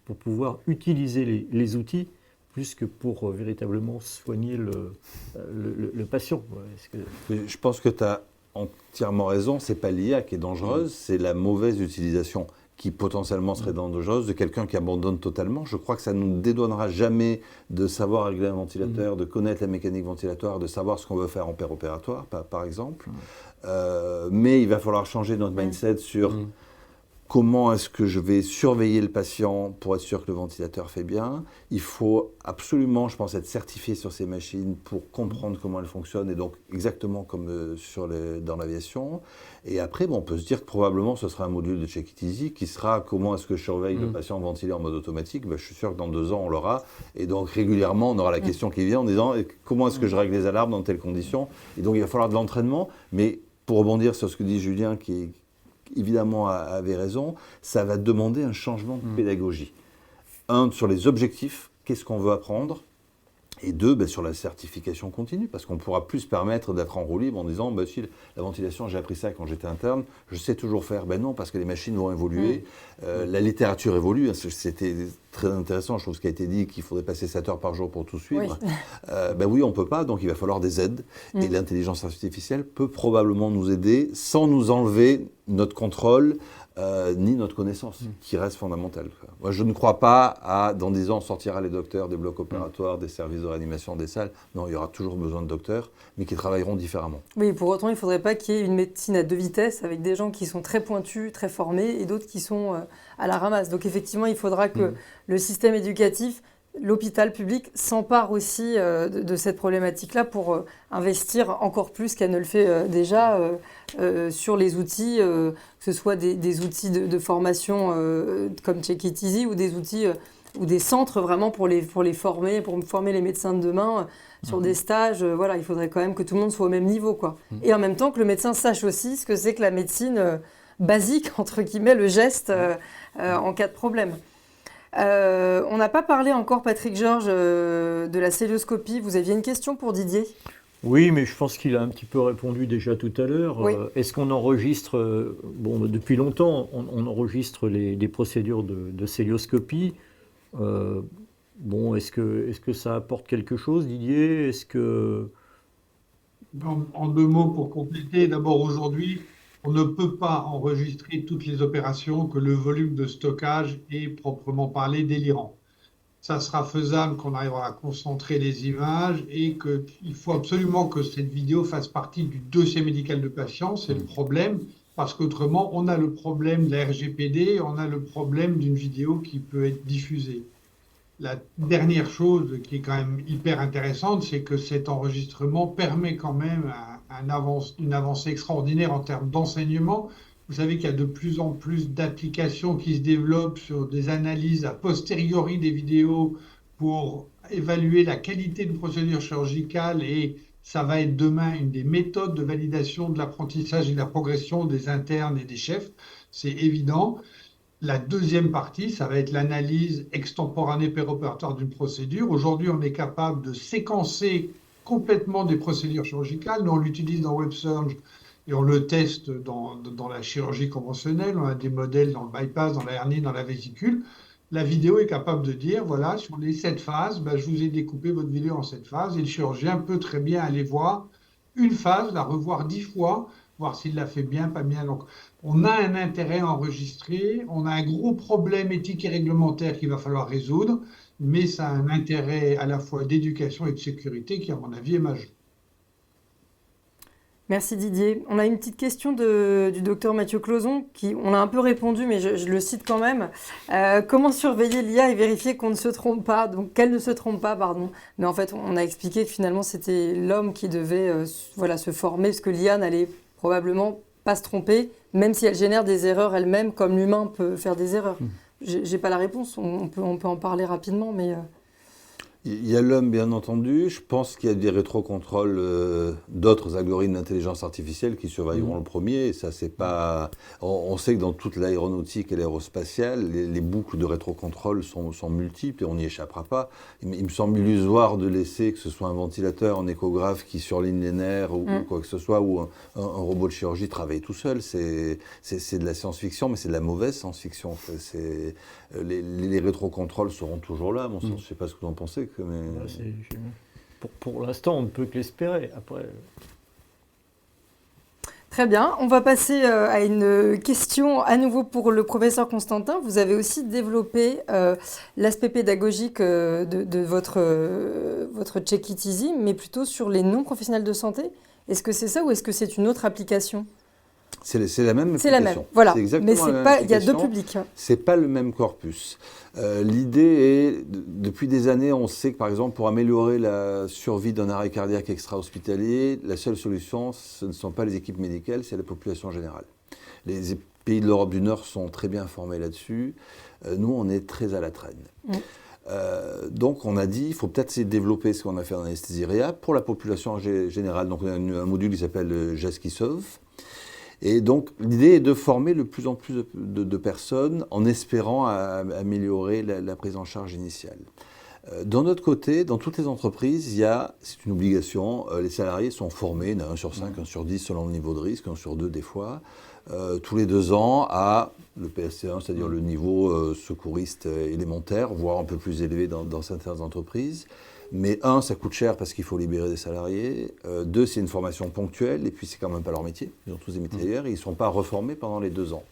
pour pouvoir utiliser les outils plus que pour véritablement soigner le patient? Je pense que tu as entièrement raison, c'est pas l'IA qui est dangereuse, c'est la mauvaise utilisation qui potentiellement serait dangereuse de quelqu'un qui abandonne totalement. Je crois que ça ne nous dédouanera jamais de savoir régler un ventilateur, de connaître la mécanique ventilatoire, de savoir ce qu'on veut faire en paire opératoire, par exemple. Mais il va falloir changer notre mindset sur comment est-ce que je vais surveiller le patient pour être sûr que le ventilateur fait bien. Il faut absolument, je pense, être certifié sur ces machines pour comprendre comment elles fonctionnent, et donc exactement comme dans l'aviation. Et après, on peut se dire que probablement ce sera un module de Check It Easy qui sera comment est-ce que je surveille le patient ventilé en mode automatique. Je suis sûr que dans 2 ans, on l'aura. Et donc régulièrement, on aura la question qui vient en disant comment est-ce que je règle les alarmes dans telles conditions. Et donc il va falloir de l'entraînement. Mais pour rebondir sur ce que dit Julien, qui évidemment avait raison, ça va demander un changement de pédagogie. 1, sur les objectifs, qu'est-ce qu'on veut apprendre, et 2, sur la certification continue, parce qu'on ne pourra plus se permettre d'être en roue libre en disant si la ventilation, j'ai appris ça quand j'étais interne, je sais toujours faire. Non, parce que les machines vont évoluer, la littérature évolue. C'était très intéressant, je trouve, ce qui a été dit, qu'il faudrait passer 7 heures par jour pour tout suivre. Oui, on ne peut pas, donc il va falloir des aides. Et l'intelligence artificielle peut probablement nous aider sans nous enlever notre contrôle, ni notre connaissance, qui reste fondamentale. Moi, je ne crois pas dans 10 ans, on sortira les docteurs des blocs opératoires, des services de réanimation, des salles. Non, il y aura toujours besoin de docteurs, mais qui travailleront différemment. Oui, pour autant, il ne faudrait pas qu'il y ait une médecine à 2 vitesses, avec des gens qui sont très pointus, très formés, et d'autres qui sont à la ramasse. Donc effectivement, il faudra que le système éducatif, l'hôpital public s'empare aussi de cette problématique-là pour investir encore plus qu'elle ne le fait déjà sur les outils, que ce soit des outils de formation comme Check It Easy ou des outils ou des centres vraiment pour les former, pour former les médecins de demain sur des stages. Voilà, il faudrait quand même que tout le monde soit au même niveau, quoi. Et en même temps que le médecin sache aussi ce que c'est que la médecine basique, entre guillemets, le geste en cas de problème. On n'a pas parlé encore, Patrick Georges, de la cœlioscopie. Vous aviez une question pour Didier ? Oui, mais je pense qu'il a un petit peu répondu déjà tout à l'heure. Oui. Est-ce qu'on enregistre, depuis longtemps, on enregistre des procédures de cœlioscopie. Est-ce que ça apporte quelque chose, Didier ? En 2 mots pour compléter, d'abord aujourd'hui, on ne peut pas enregistrer toutes les opérations, que le volume de stockage est proprement parlé délirant. Ça sera faisable qu'on arrivera à concentrer les images et qu'il faut absolument que cette vidéo fasse partie du dossier médical de patient. C'est le problème, parce qu'autrement, on a le problème de la RGPD, on a le problème d'une vidéo qui peut être diffusée. La dernière chose qui est quand même hyper intéressante, c'est que cet enregistrement permet quand même une avancée extraordinaire en termes d'enseignement. Vous savez qu'il y a de plus en plus d'applications qui se développent sur des analyses a posteriori des vidéos pour évaluer la qualité d'une procédure chirurgicale, et ça va être demain une des méthodes de validation de l'apprentissage et de la progression des internes et des chefs, c'est évident. La deuxième partie, ça va être l'analyse extemporanée péropératoire d'une procédure. Aujourd'hui, on est capable de séquencer complètement des procédures chirurgicales. Nous, on l'utilise dans WebSurge et on le teste dans la chirurgie conventionnelle. On a des modèles dans le bypass, dans la hernie, dans la vésicule. la vidéo est capable de dire, voilà, sur les 7 phases, ben, je vous ai découpé votre vidéo en 7 phases, et le chirurgien peut très bien aller voir une phase, la revoir 10 fois, voir s'il l'a fait bien, pas bien. Donc, on a un intérêt à enregistrer, on a un gros problème éthique et réglementaire qu'il va falloir résoudre, mais ça a un intérêt à la fois d'éducation et de sécurité qui, à mon avis, est majeur. Merci Didier. On a une petite question du docteur Mathieu Clauzon, on a un peu répondu, mais je le cite quand même. Comment surveiller l'IA et vérifier qu'on ne se trompe pas, donc qu'elle ne se trompe pas, pardon. Mais en fait, on a expliqué que finalement, c'était l'homme qui devait se former, parce que l'IA n'allait probablement pas se tromper, même si elle génère des erreurs elle-même, comme l'humain peut faire des erreurs. J'ai pas la réponse, on peut en parler rapidement, mais... Il y a l'homme, bien entendu. Je pense qu'il y a des rétrocontrôles d'autres algorithmes d'intelligence artificielle qui surveilleront le premier. Et ça, c'est pas. On sait que dans toute l'aéronautique et l'aérospatiale, les boucles de rétrocontrôle sont multiples et on n'y échappera pas. Il me semble illusoire de laisser que ce soit un ventilateur, un échographe qui surligne les nerfs ou quoi que ce soit, ou un robot de chirurgie travailler tout seul. C'est de la science-fiction, mais c'est de la mauvaise science-fiction. Les rétrocontrôles seront toujours là, à mon sens. Je ne sais pas ce que vous en pensez. Mais... Pour l'instant, on ne peut que l'espérer. Après... Très bien. On va passer à une question à nouveau pour le professeur Constantin. Vous avez aussi développé l'aspect pédagogique de votre Check It Easy, mais plutôt sur les non-professionnels de santé. Est-ce que c'est ça ou est-ce que c'est une autre application ? C'est la même application. C'est la même, voilà. Mais il y a deux publics. C'est pas le même corpus. L'idée est, depuis des années, on sait que par exemple, pour améliorer la survie d'un arrêt cardiaque extra-hospitalier, la seule solution, ce ne sont pas les équipes médicales, c'est la population générale. Les pays de l'Europe du Nord sont très bien informés là-dessus. Nous, on est très à la traîne. Donc on a dit, il faut peut-être essayer de développer ce qu'on a fait en anesthésie réa pour la population générale. Donc on a un module qui s'appelle Geste qui sauve. Et donc, l'idée est de former de plus en plus de personnes en espérant améliorer la prise en charge initiale. D'un autre côté, dans toutes les entreprises, c'est une obligation, les salariés sont formés, il y en a 1 sur 5, 1 sur 10 selon le niveau de risque, 1 sur 2 des fois, tous les 2 ans à le PSC1, c'est-à-dire le niveau secouriste élémentaire, voire un peu plus élevé dans certaines entreprises. Mais 1, ça coûte cher parce qu'il faut libérer des salariés. 2, c'est une formation ponctuelle. Et puis, c'est quand même pas leur métier. Ils ont tous des métiers ailleurs et ils ne sont pas reformés pendant les 2 ans.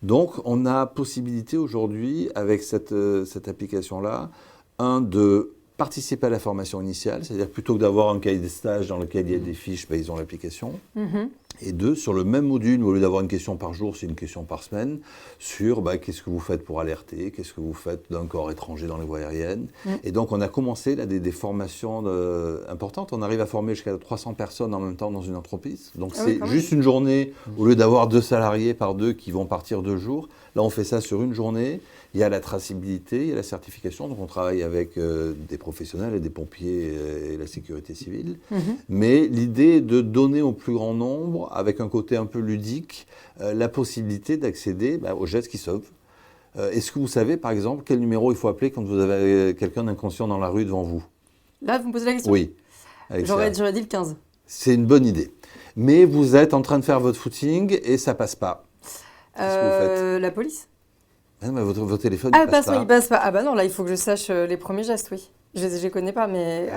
Donc, on a possibilité aujourd'hui, avec cette application-là, de participer à la formation initiale. C'est-à-dire, plutôt que d'avoir un cahier de stage dans lequel il y a des fiches, ils ont l'application. Et 2, sur le même module, au lieu d'avoir une question par jour, c'est une question par semaine, sur qu'est-ce que vous faites pour alerter, qu'est-ce que vous faites d'un corps étranger dans les voies aériennes. Et donc on a commencé là, des formations importantes. On arrive à former jusqu'à 300 personnes en même temps dans une entreprise. Donc c'est juste une journée, au lieu d'avoir 2 salariés par 2 qui vont partir 2 jours. Là on fait ça sur une journée. Il y a la traçabilité, il y a la certification, donc on travaille avec des professionnels et des pompiers et la sécurité civile. Mais l'idée est de donner au plus grand nombre, avec un côté un peu ludique, la possibilité d'accéder aux gestes qui sauvent. Est-ce que vous savez, par exemple, quel numéro il faut appeler quand vous avez quelqu'un d'inconscient dans la rue devant vous ? Là, vous me posez la question ? Oui. J'aurais dit le 15. C'est une bonne idée. Mais vous êtes en train de faire votre footing et ça passe pas. Qu'est-ce que vous faites ? La police ? Mais votre téléphone il passe pas. Ah bah non, là, il faut que je sache les premiers gestes, oui. Je les connais pas, mais...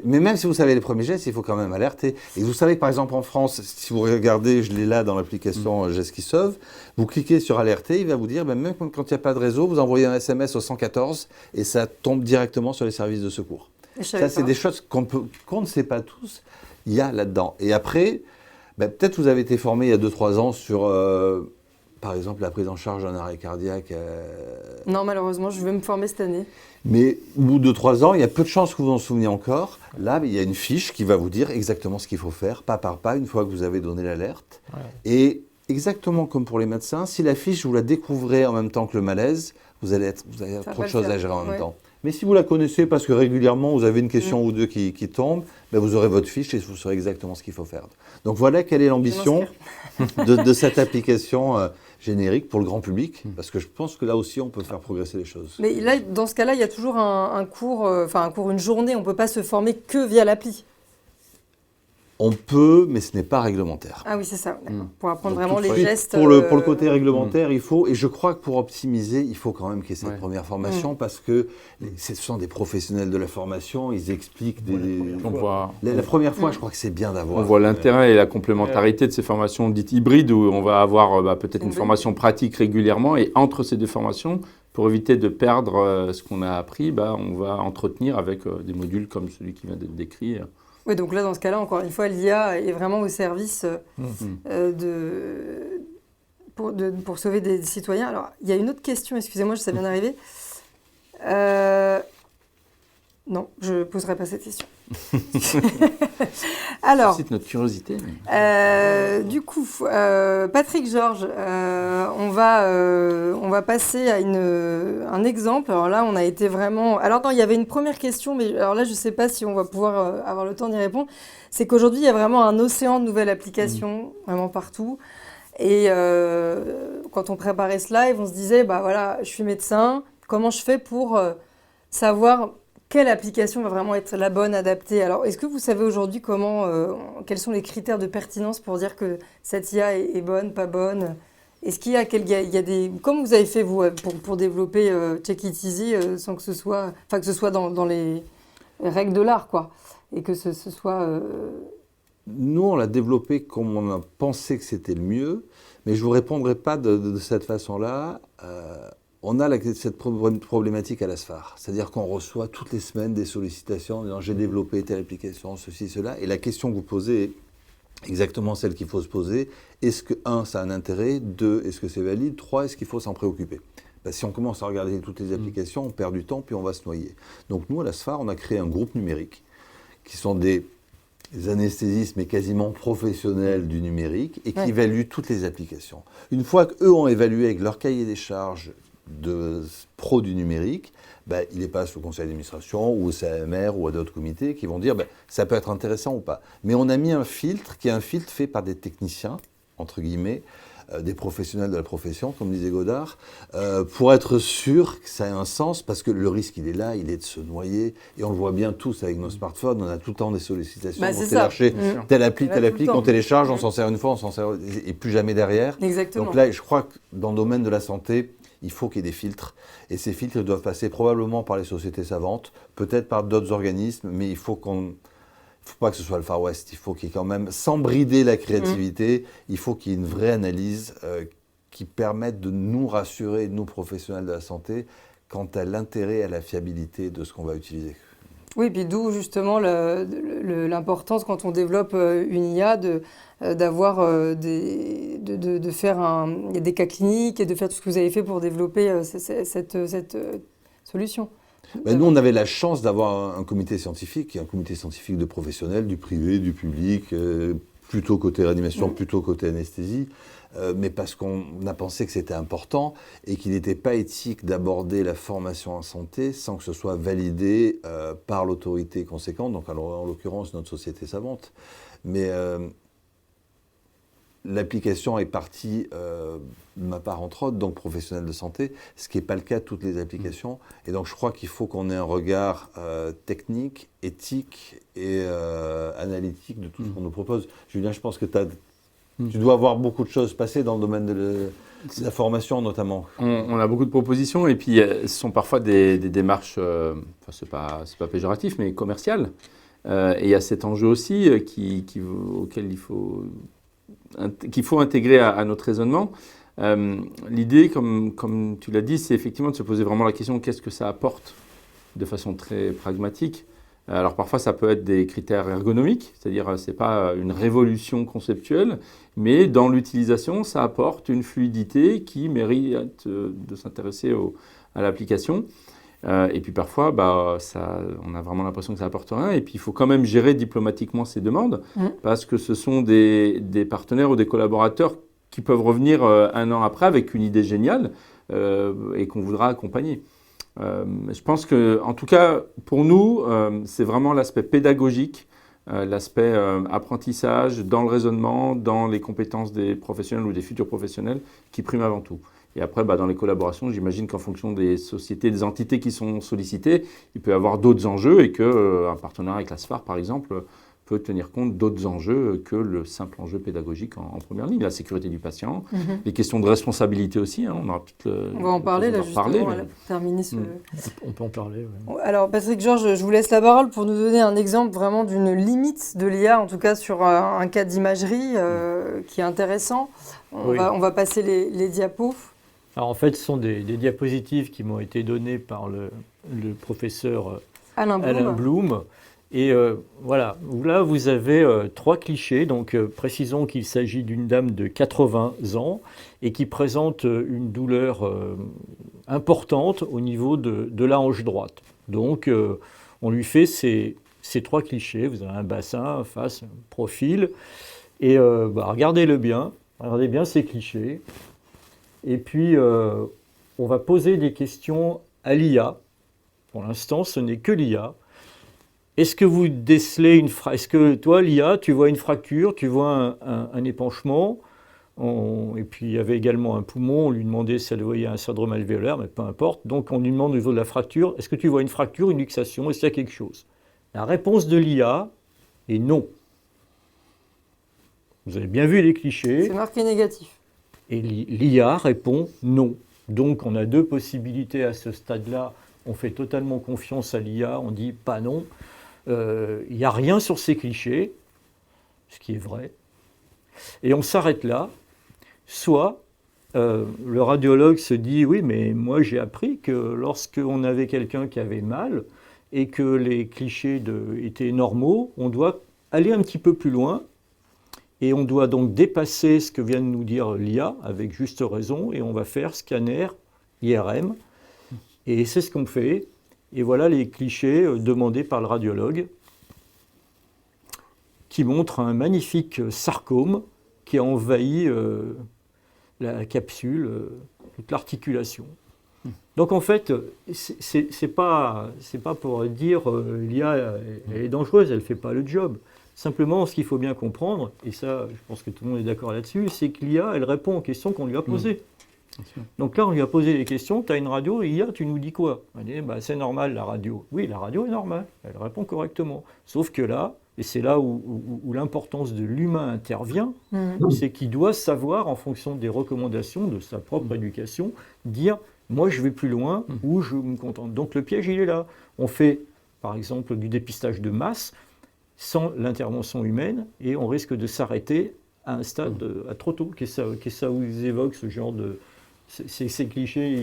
mais même si vous savez les premiers gestes, il faut quand même alerter. Et vous savez que, par exemple, en France, si vous regardez, je l'ai là dans l'application Geste qui sauve, vous cliquez sur alerter, il va vous dire, même quand il n'y a pas de réseau, vous envoyez un SMS au 114 et ça tombe directement sur les services de secours. Ça, c'est des choses qu'on ne sait pas tous, il y a là-dedans. Et après, peut-être vous avez été formé il y a 2-3 ans sur... par exemple, la prise en charge d'un arrêt cardiaque. Non, malheureusement, je vais me former cette année. Mais au bout de 3 ans, il y a peu de chances que vous en souveniez encore. Là, il y a une fiche qui va vous dire exactement ce qu'il faut faire, pas par pas, une fois que vous avez donné l'alerte. Ouais. Et exactement comme pour les médecins, si la fiche, vous la découvrez en même temps que le malaise, vous allez avoir trop de choses à gérer en même temps. Mais si vous la connaissez parce que régulièrement, vous avez une question ou deux qui tombent, vous aurez votre fiche et vous saurez exactement ce qu'il faut faire. Donc voilà quelle est l'ambition de cette application générique pour le grand public, parce que je pense que là aussi, on peut faire progresser les choses. Mais là, dans ce cas-là, il y a toujours un cours, une journée. On ne peut pas se former que via l'appli. On peut, mais ce n'est pas réglementaire. Ah oui, c'est ça. D'accord. Pour apprendre Donc, vraiment tout de les suite, gestes. Pour le côté réglementaire, il faut, et je crois que pour optimiser, il faut quand même qu'il y ait cette Ouais. première formation parce que ce sont des professionnels de la formation, ils expliquent On voit, La première fois, je crois que c'est bien d'avoir. on voit l'intérêt et la complémentarité de ces formations dites hybrides où on va avoir peut-être une formation pratique régulièrement et entre ces deux formations, pour éviter de perdre ce qu'on a appris, on va entretenir avec des modules comme celui qui vient d'être décrit. Oui, donc là, dans ce cas-là, encore une fois, l'IA est vraiment au service pour sauver des citoyens. Alors, il y a une autre question, excusez-moi, ça vient d'arriver. Non, je ne poserai pas cette question. Alors, C'est notre curiosité. du coup, Patrick Georges, on va passer à un exemple. Alors là, on a été vraiment... Alors non, il y avait une première question, mais alors là, je ne sais pas si on va pouvoir avoir le temps d'y répondre. C'est qu'aujourd'hui, il y a vraiment un océan de nouvelles applications, vraiment partout. Et quand on préparait ce live, on se disait, bah voilà, je suis médecin, comment je fais pour savoir quelle application va vraiment être la bonne, adaptée? Alors, est-ce que vous savez aujourd'hui quels sont les critères de pertinence pour dire que cette IA est bonne, pas bonne? Est-ce qu'il y a, comme vous avez fait vous pour développer Check It Easy sans que ce soit dans les règles de l'art, quoi, et que ce soit. Nous, on l'a développé comme on a pensé que c'était le mieux, mais je ne vous répondrai pas de cette façon-là. On a cette problématique à l'ASFAR, c'est-à-dire qu'on reçoit toutes les semaines des sollicitations en disant « j'ai développé telle application, ceci, cela », et la question que vous posez est exactement celle qu'il faut se poser. Est-ce que, 1, ça a un intérêt, 2, est-ce que c'est valide, 3, est-ce qu'il faut s'en préoccuper? Si on commence à regarder toutes les applications, on perd du temps, puis on va se noyer. Donc nous, à l'ASFAR, on a créé un groupe numérique, qui sont des anesthésistes, mais quasiment professionnels du numérique, et qui évaluent toutes les applications. Une fois qu'eux ont évalué avec leur cahier des charges de pro du numérique, ils les passent au conseil d'administration ou au CAMR ou à d'autres comités qui vont dire ça peut être intéressant ou pas. Mais on a mis un filtre qui est un filtre fait par des techniciens, entre guillemets, des professionnels de la profession, comme disait Godard, pour être sûr que ça ait un sens, parce que le risque, il est là, il est de se noyer, et on le voit bien tous avec nos smartphones, on a tout le temps des sollicitations pour télécharger telle appli, qu'on télécharge, on s'en sert une fois, on s'en sert et plus jamais derrière. Exactement. Donc là, je crois que dans le domaine de la santé, il faut qu'il y ait des filtres, et ces filtres doivent passer probablement par les sociétés savantes, peut-être par d'autres organismes, mais il faut pas que ce soit le Far West, il faut qu'il y ait quand même, sans brider la créativité, il faut qu'il y ait une vraie analyse qui permette de nous rassurer, nous professionnels de la santé, quant à l'intérêt et à la fiabilité de ce qu'on va utiliser. Oui, puis d'où justement l'importance quand on développe une IA de faire des cas cliniques et de faire tout ce que vous avez fait pour développer cette solution. Nous, on avait la chance d'avoir un comité scientifique de professionnels, du privé, du public, plutôt côté réanimation, plutôt côté anesthésie, mais parce qu'on a pensé que c'était important et qu'il n'était pas éthique d'aborder la formation en santé sans que ce soit validé par l'autorité conséquente, donc en l'occurrence notre société savante. Mais l'application est partie de ma part entre autres, donc professionnel de santé, ce qui n'est pas le cas de toutes les applications. Et donc je crois qu'il faut qu'on ait un regard technique, éthique et analytique de tout ce qu'on nous propose. Julien, je pense que tu dois avoir beaucoup de choses passer dans le domaine de la formation notamment. On a beaucoup de propositions et puis ce sont parfois des démarches, c'est pas péjoratif, mais commerciales. Et il y a cet enjeu aussi auquel qu'il faut intégrer à notre raisonnement. L'idée, comme tu l'as dit, c'est effectivement de se poser vraiment la question qu'est-ce que ça apporte de façon très pragmatique. Alors parfois ça peut être des critères ergonomiques, c'est-à-dire c'est pas une révolution conceptuelle, mais dans l'utilisation ça apporte une fluidité qui mérite de s'intéresser à l'application. Et puis parfois on a vraiment l'impression que ça apporte rien et puis il faut quand même gérer diplomatiquement ces demandes parce que ce sont des partenaires ou des collaborateurs qui peuvent revenir un an après avec une idée géniale et qu'on voudra accompagner. Je pense que, en tout cas, pour nous, c'est vraiment l'aspect pédagogique, l'aspect apprentissage dans le raisonnement, dans les compétences des professionnels ou des futurs professionnels qui prime avant tout. Et après, dans les collaborations, j'imagine qu'en fonction des sociétés, des entités qui sont sollicitées, il peut y avoir d'autres enjeux et qu'un partenariat avec la SFAR, par exemple, peut tenir compte d'autres enjeux que le simple enjeu pédagogique en première ligne, la sécurité du patient, les questions de responsabilité aussi. Hein, on va en parler là justement, pour terminer ce... On peut en parler. Ouais. Alors Patrick Georges, je vous laisse la parole pour nous donner un exemple vraiment d'une limite de l'IA, en tout cas sur un cas d'imagerie qui est intéressant. On va passer les diapos. Alors en fait, ce sont des diapositives qui m'ont été données par le professeur Alain Blum. Et voilà, là vous avez 3 clichés. Donc précisons qu'il s'agit d'une dame de 80 ans et qui présente une douleur importante au niveau de la hanche droite. Donc on lui fait ces 3 clichés. Vous avez un bassin, face, un profil. Et regardez bien ces clichés. Et puis on va poser des questions à l'IA. Pour l'instant, ce n'est que l'IA. Est-ce que vous décelez est-ce que toi, l'IA, tu vois une fracture, tu vois un épanchement et puis il y avait également un poumon, on lui demandait si elle voyait un syndrome alvéolaire, mais peu importe. Donc on lui demande au niveau de la fracture, est-ce que tu vois une fracture, une luxation, est-ce qu'il y a quelque chose? La réponse de l'IA est non. Vous avez bien vu les clichés. C'est marqué négatif. Et l'IA répond non. Donc on a 2 possibilités à ce stade-là. On fait totalement confiance à l'IA, on dit pas non. Il n'y a rien sur ces clichés, ce qui est vrai. Et on s'arrête là. Soit le radiologue se dit, oui, mais moi j'ai appris que lorsqu'on avait quelqu'un qui avait mal et que les clichés étaient normaux, on doit aller un petit peu plus loin et on doit donc dépasser ce que vient de nous dire l'IA avec juste raison et on va faire scanner, IRM. Et c'est ce qu'on fait. Et voilà les clichés demandés par le radiologue qui montrent un magnifique sarcome qui a envahi la capsule, toute l'articulation. Donc en fait, c'est pas pour dire l'IA elle est dangereuse, elle ne fait pas le job. Simplement, ce qu'il faut bien comprendre, et ça, je pense que tout le monde est d'accord là-dessus, c'est que l'IA, elle répond aux questions qu'on lui a posées. Donc là, on lui a posé les questions, tu as une radio, IA, tu nous dis quoi? Elle dit, c'est normal la radio. Oui, la radio est normale, elle répond correctement. Sauf que là, et c'est là où l'importance de l'humain intervient, c'est qu'il doit savoir, en fonction des recommandations de sa propre éducation, dire, moi je vais plus loin ou je me contente. Donc le piège, il est là. On fait, par exemple, du dépistage de masse sans l'intervention humaine et on risque de s'arrêter à un stade à trop tôt. Qu'est-ce que ça vous évoque, ce genre de... Ces clichés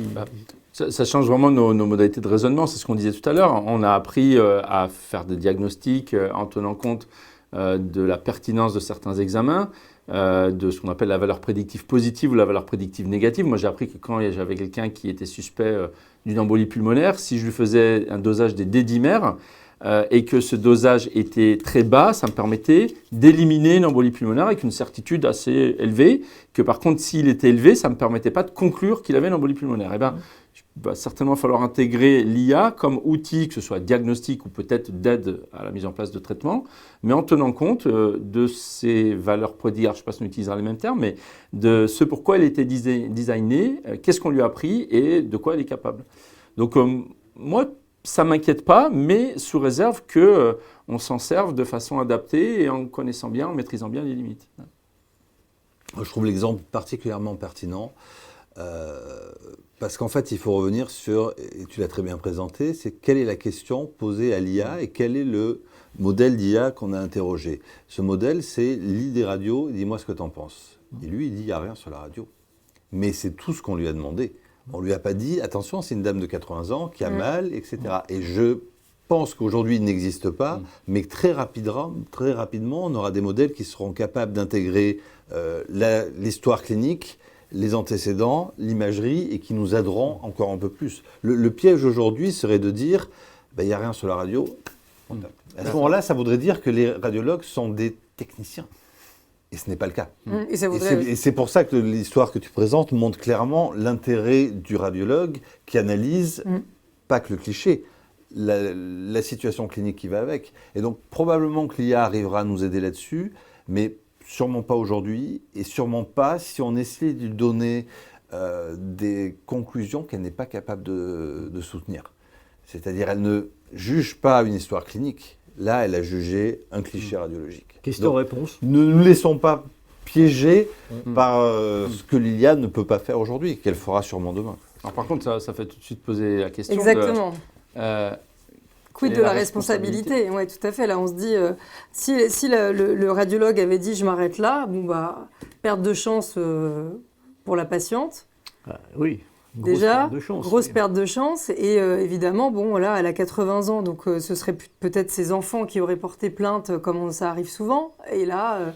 ça change vraiment nos modalités de raisonnement, c'est ce qu'on disait tout à l'heure. On a appris à faire des diagnostics en tenant compte de la pertinence de certains examens, de ce qu'on appelle la valeur prédictive positive ou la valeur prédictive négative. Moi, j'ai appris que quand j'avais quelqu'un qui était suspect d'une embolie pulmonaire, si je lui faisais un dosage des dédimères, et que ce dosage était très bas, ça me permettait d'éliminer une embolie pulmonaire avec une certitude assez élevée, que par contre, s'il était élevé, ça ne me permettait pas de conclure qu'il avait une embolie pulmonaire. Eh bien, il va certainement falloir intégrer l'IA comme outil, que ce soit diagnostic ou peut-être d'aide à la mise en place de traitements, mais en tenant compte de ces valeurs prédictives, je ne sais pas si on utilisera les mêmes termes, mais de ce pourquoi elle était designée, qu'est-ce qu'on lui a appris et de quoi elle est capable. Donc, moi, ça ne m'inquiète pas, mais sous réserve qu'on s'en serve de façon adaptée et en connaissant bien, en maîtrisant bien les limites. Je trouve l'exemple particulièrement pertinent parce qu'en fait, il faut revenir sur, et tu l'as très bien présenté, c'est quelle est la question posée à l'IA et quel est le modèle d'IA qu'on a interrogé. Ce modèle, c'est lis des radios et dis-moi ce que tu en penses. Et lui, il dit, il n'y a rien sur la radio. Mais c'est tout ce qu'on lui a demandé. On ne lui a pas dit, attention, c'est une dame de 80 ans qui a mal, etc. Et je pense qu'aujourd'hui, il n'existe pas, mais que très rapidement, on aura des modèles qui seront capables d'intégrer l'histoire clinique, les antécédents, l'imagerie, et qui nous aideront encore un peu plus. Le piège aujourd'hui serait de dire, il n'y a rien sur la radio. À ce moment-là, ça voudrait dire que les radiologues sont des techniciens. Et ce n'est pas le cas. Et c'est pour ça que l'histoire que tu présentes montre clairement l'intérêt du radiologue qui analyse, pas que le cliché, la situation clinique qui va avec. Et donc probablement que l'IA arrivera à nous aider là-dessus, mais sûrement pas aujourd'hui, et sûrement pas si on essaie de lui donner des conclusions qu'elle n'est pas capable de soutenir. C'est-à-dire elle ne juge pas une histoire clinique, Là, elle a jugé un cliché radiologique. Question-réponse. Ne nous laissons pas piéger par ce que l'IA ne peut pas faire aujourd'hui, qu'elle fera sûrement demain. Alors par contre, ça fait tout de suite poser la question. Exactement. De, Quid de la responsabilité? Oui, tout à fait. Là, on se dit, si le radiologue avait dit je m'arrête là, bon, bah, perte de chance pour la patiente. Oui, Déjà, grosse oui. perte de chance. Et évidemment, bon, là, elle a 80 ans, donc ce serait peut-être ses enfants qui auraient porté plainte, comme ça arrive souvent. Et là,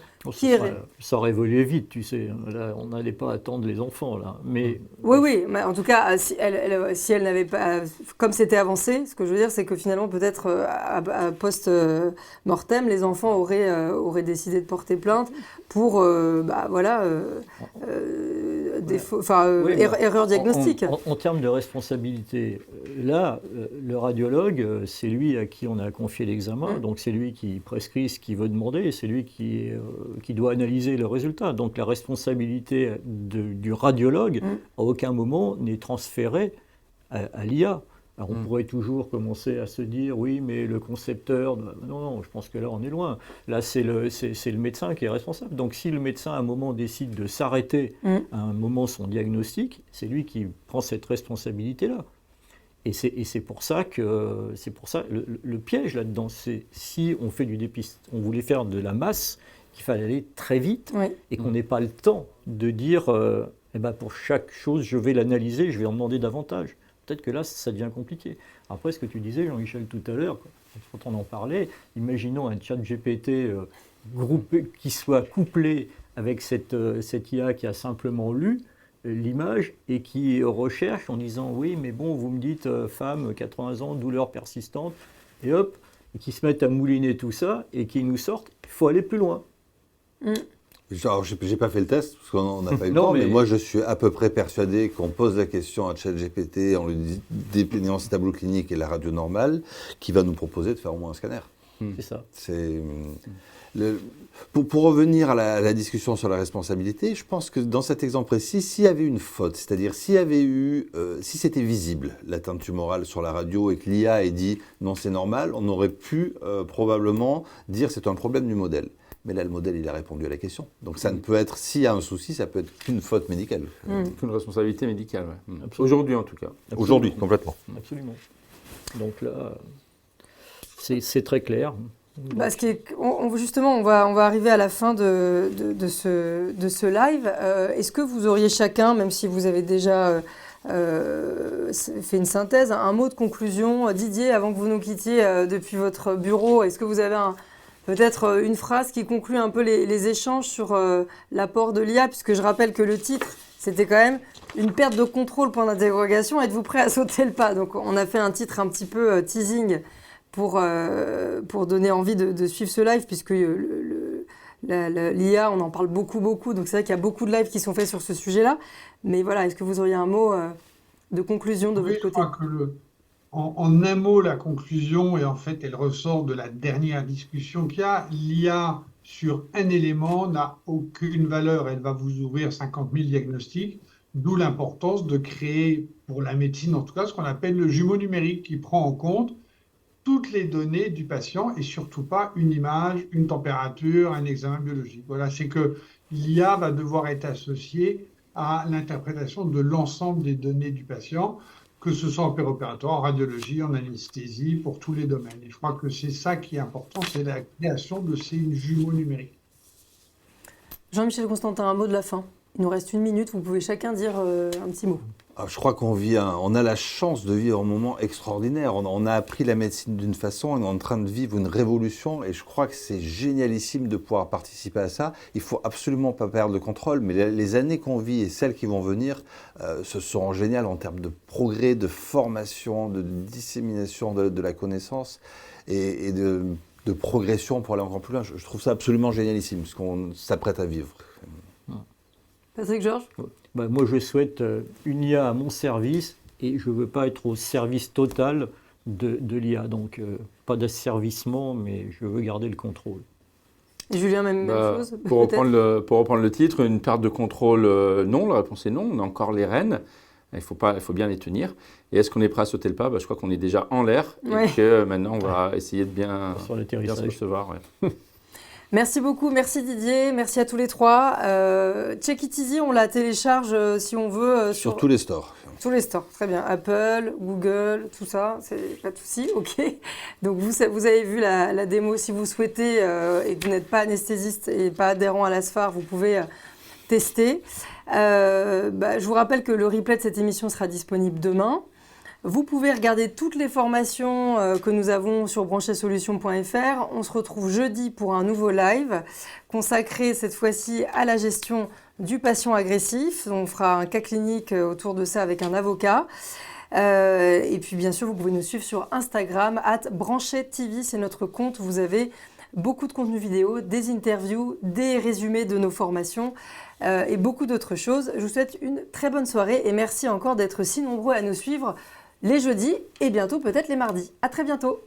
ça aurait évolué vite, tu sais. Là, on n'allait pas attendre les enfants, là. Mais oui, mais en tout cas, si elle n'avait pas, comme c'était avancé, ce que je veux dire, c'est que finalement, peut-être à post-mortem, les enfants auraient décidé de porter plainte pour, erreur diagnostique. En termes de responsabilité, là, le radiologue, c'est lui à qui on a confié l'examen, donc c'est lui qui prescrit ce qu'il veut demander, et c'est lui qui doit analyser le résultat. Donc la responsabilité du radiologue, à aucun moment, n'est transférée à l'IA. Alors on pourrait toujours commencer à se dire, oui, mais le concepteur... Non, je pense que là, on est loin. Là, c'est le médecin qui est responsable. Donc si le médecin, à un moment, décide de s'arrêter à un moment son diagnostic, c'est lui qui prend cette responsabilité-là. Et c'est pour ça que le piège là-dedans, c'est si on fait du dépistage, on voulait faire de la masse, qu'il fallait aller très vite et qu'on n'ait pas le temps de dire pour chaque chose, je vais l'analyser, je vais en demander davantage. Peut-être que là, ça devient compliqué. Après, ce que tu disais, Jean-Michel, tout à l'heure, quand on en parlait, imaginons un chat GPT groupé, qui soit couplé avec cette IA qui a simplement lu l'image et qui recherche en disant « Oui, mais bon, vous me dites femme, 80 ans, douleur persistante », et hop, et qui se mettent à mouliner tout ça et qui nous sortent « Il faut aller plus loin ». Alors, j'ai pas fait le test parce qu'on n'a pas eu le temps, mais moi je suis à peu près persuadé qu'on pose la question à ChatGPT en lui dépeignant ce tableau clinique et la radio normale, qui va nous proposer de faire au moins un scanner. C'est ça. Pour revenir à la discussion sur la responsabilité, je pense que dans cet exemple précis, s'il y avait une faute, c'est-à-dire si c'était visible l'atteinte tumorale sur la radio et que l'IA ait dit non c'est normal, on aurait pu probablement dire c'est un problème du modèle. Mais là, le modèle, il a répondu à la question. Donc ça ne peut être, s'il y a un souci, ça peut être qu'une faute médicale. Qu'une responsabilité médicale, oui. Aujourd'hui en tout cas. Absolument. Aujourd'hui, complètement. Absolument. Donc là, c'est très clair. Justement, on va arriver à la fin de ce live. Est-ce que vous auriez chacun, même si vous avez déjà fait une synthèse, un mot de conclusion? Didier, avant que vous nous quittiez depuis votre bureau, est-ce que vous avez peut-être une phrase qui conclut un peu les échanges sur l'apport de l'IA, puisque je rappelle que le titre, c'était quand même une perte de contrôle, point d'interrogation. Êtes-vous prêt à sauter le pas? Donc on a fait un titre un petit peu teasing pour donner envie de suivre ce live, puisque l'IA, on en parle beaucoup. Donc c'est vrai qu'il y a beaucoup de lives qui sont faits sur ce sujet-là. Mais voilà, est-ce que vous auriez un mot de conclusion de votre côté? Je crois que en un mot, la conclusion, et en fait, elle ressort de la dernière discussion qu'il y a, l'IA sur un élément n'a aucune valeur. Elle va vous ouvrir 50 000 diagnostics, d'où l'importance de créer, pour la médecine en tout cas, ce qu'on appelle le jumeau numérique qui prend en compte toutes les données du patient et surtout pas une image, une température, un examen biologique. Voilà, c'est que l'IA va devoir être associée à l'interprétation de l'ensemble des données du patient, que ce soit en péropératoire, en radiologie, en anesthésie, pour tous les domaines. Et je crois que c'est ça qui est important, c'est la création de ces jumeaux numériques. Jean-Michel Constantin, un mot de la fin. Il nous reste 1 minute, vous pouvez chacun dire un petit mot. Je crois on a la chance de vivre un moment extraordinaire. On a appris la médecine d'une façon, on est en train de vivre une révolution et je crois que c'est génialissime de pouvoir participer à ça. Il ne faut absolument pas perdre le contrôle, mais les années qu'on vit et celles qui vont venir, ce seront géniales en termes de progrès, de formation, de dissémination de la connaissance et de progression pour aller encore plus loin. Je trouve ça absolument génialissime, ce qu'on s'apprête à vivre. Patrick Georges ? Moi, je souhaite une IA à mon service et je ne veux pas être au service total de l'IA. Donc, pas d'asservissement, mais je veux garder le contrôle. Et Julien, même chose pour reprendre le titre, une perte de contrôle, non. La réponse est non. On a encore les rênes. Il faut bien les tenir. Et est-ce qu'on est prêt à sauter le pas? Je crois qu'on est déjà en l'air Ouais. et que maintenant, on va essayer de bien Sur se l'atterrissage. recevoir. Ouais. Merci beaucoup, merci Didier, merci à tous les trois. Check It Easy, on la télécharge si on veut Sur tous les stores. tous les stores. Très bien, Apple, Google, tout ça, c'est pas de souci, ok. Donc vous avez vu la démo, si vous souhaitez et que vous n'êtes pas anesthésiste et pas adhérent à l'ASFAR, vous pouvez tester. Je vous rappelle que le replay de cette émission sera disponible demain. Vous pouvez regarder toutes les formations que nous avons sur branchesolutions.fr. On se retrouve jeudi pour un nouveau live consacré cette fois-ci à la gestion du patient agressif. On fera un cas clinique autour de ça avec un avocat. Et puis bien sûr, vous pouvez nous suivre sur Instagram @branchetTV, c'est notre compte. Vous avez beaucoup de contenu vidéo, des interviews, des résumés de nos formations et beaucoup d'autres choses. Je vous souhaite une très bonne soirée et merci encore d'être si nombreux à nous suivre les jeudis et bientôt peut-être les mardis. À très bientôt.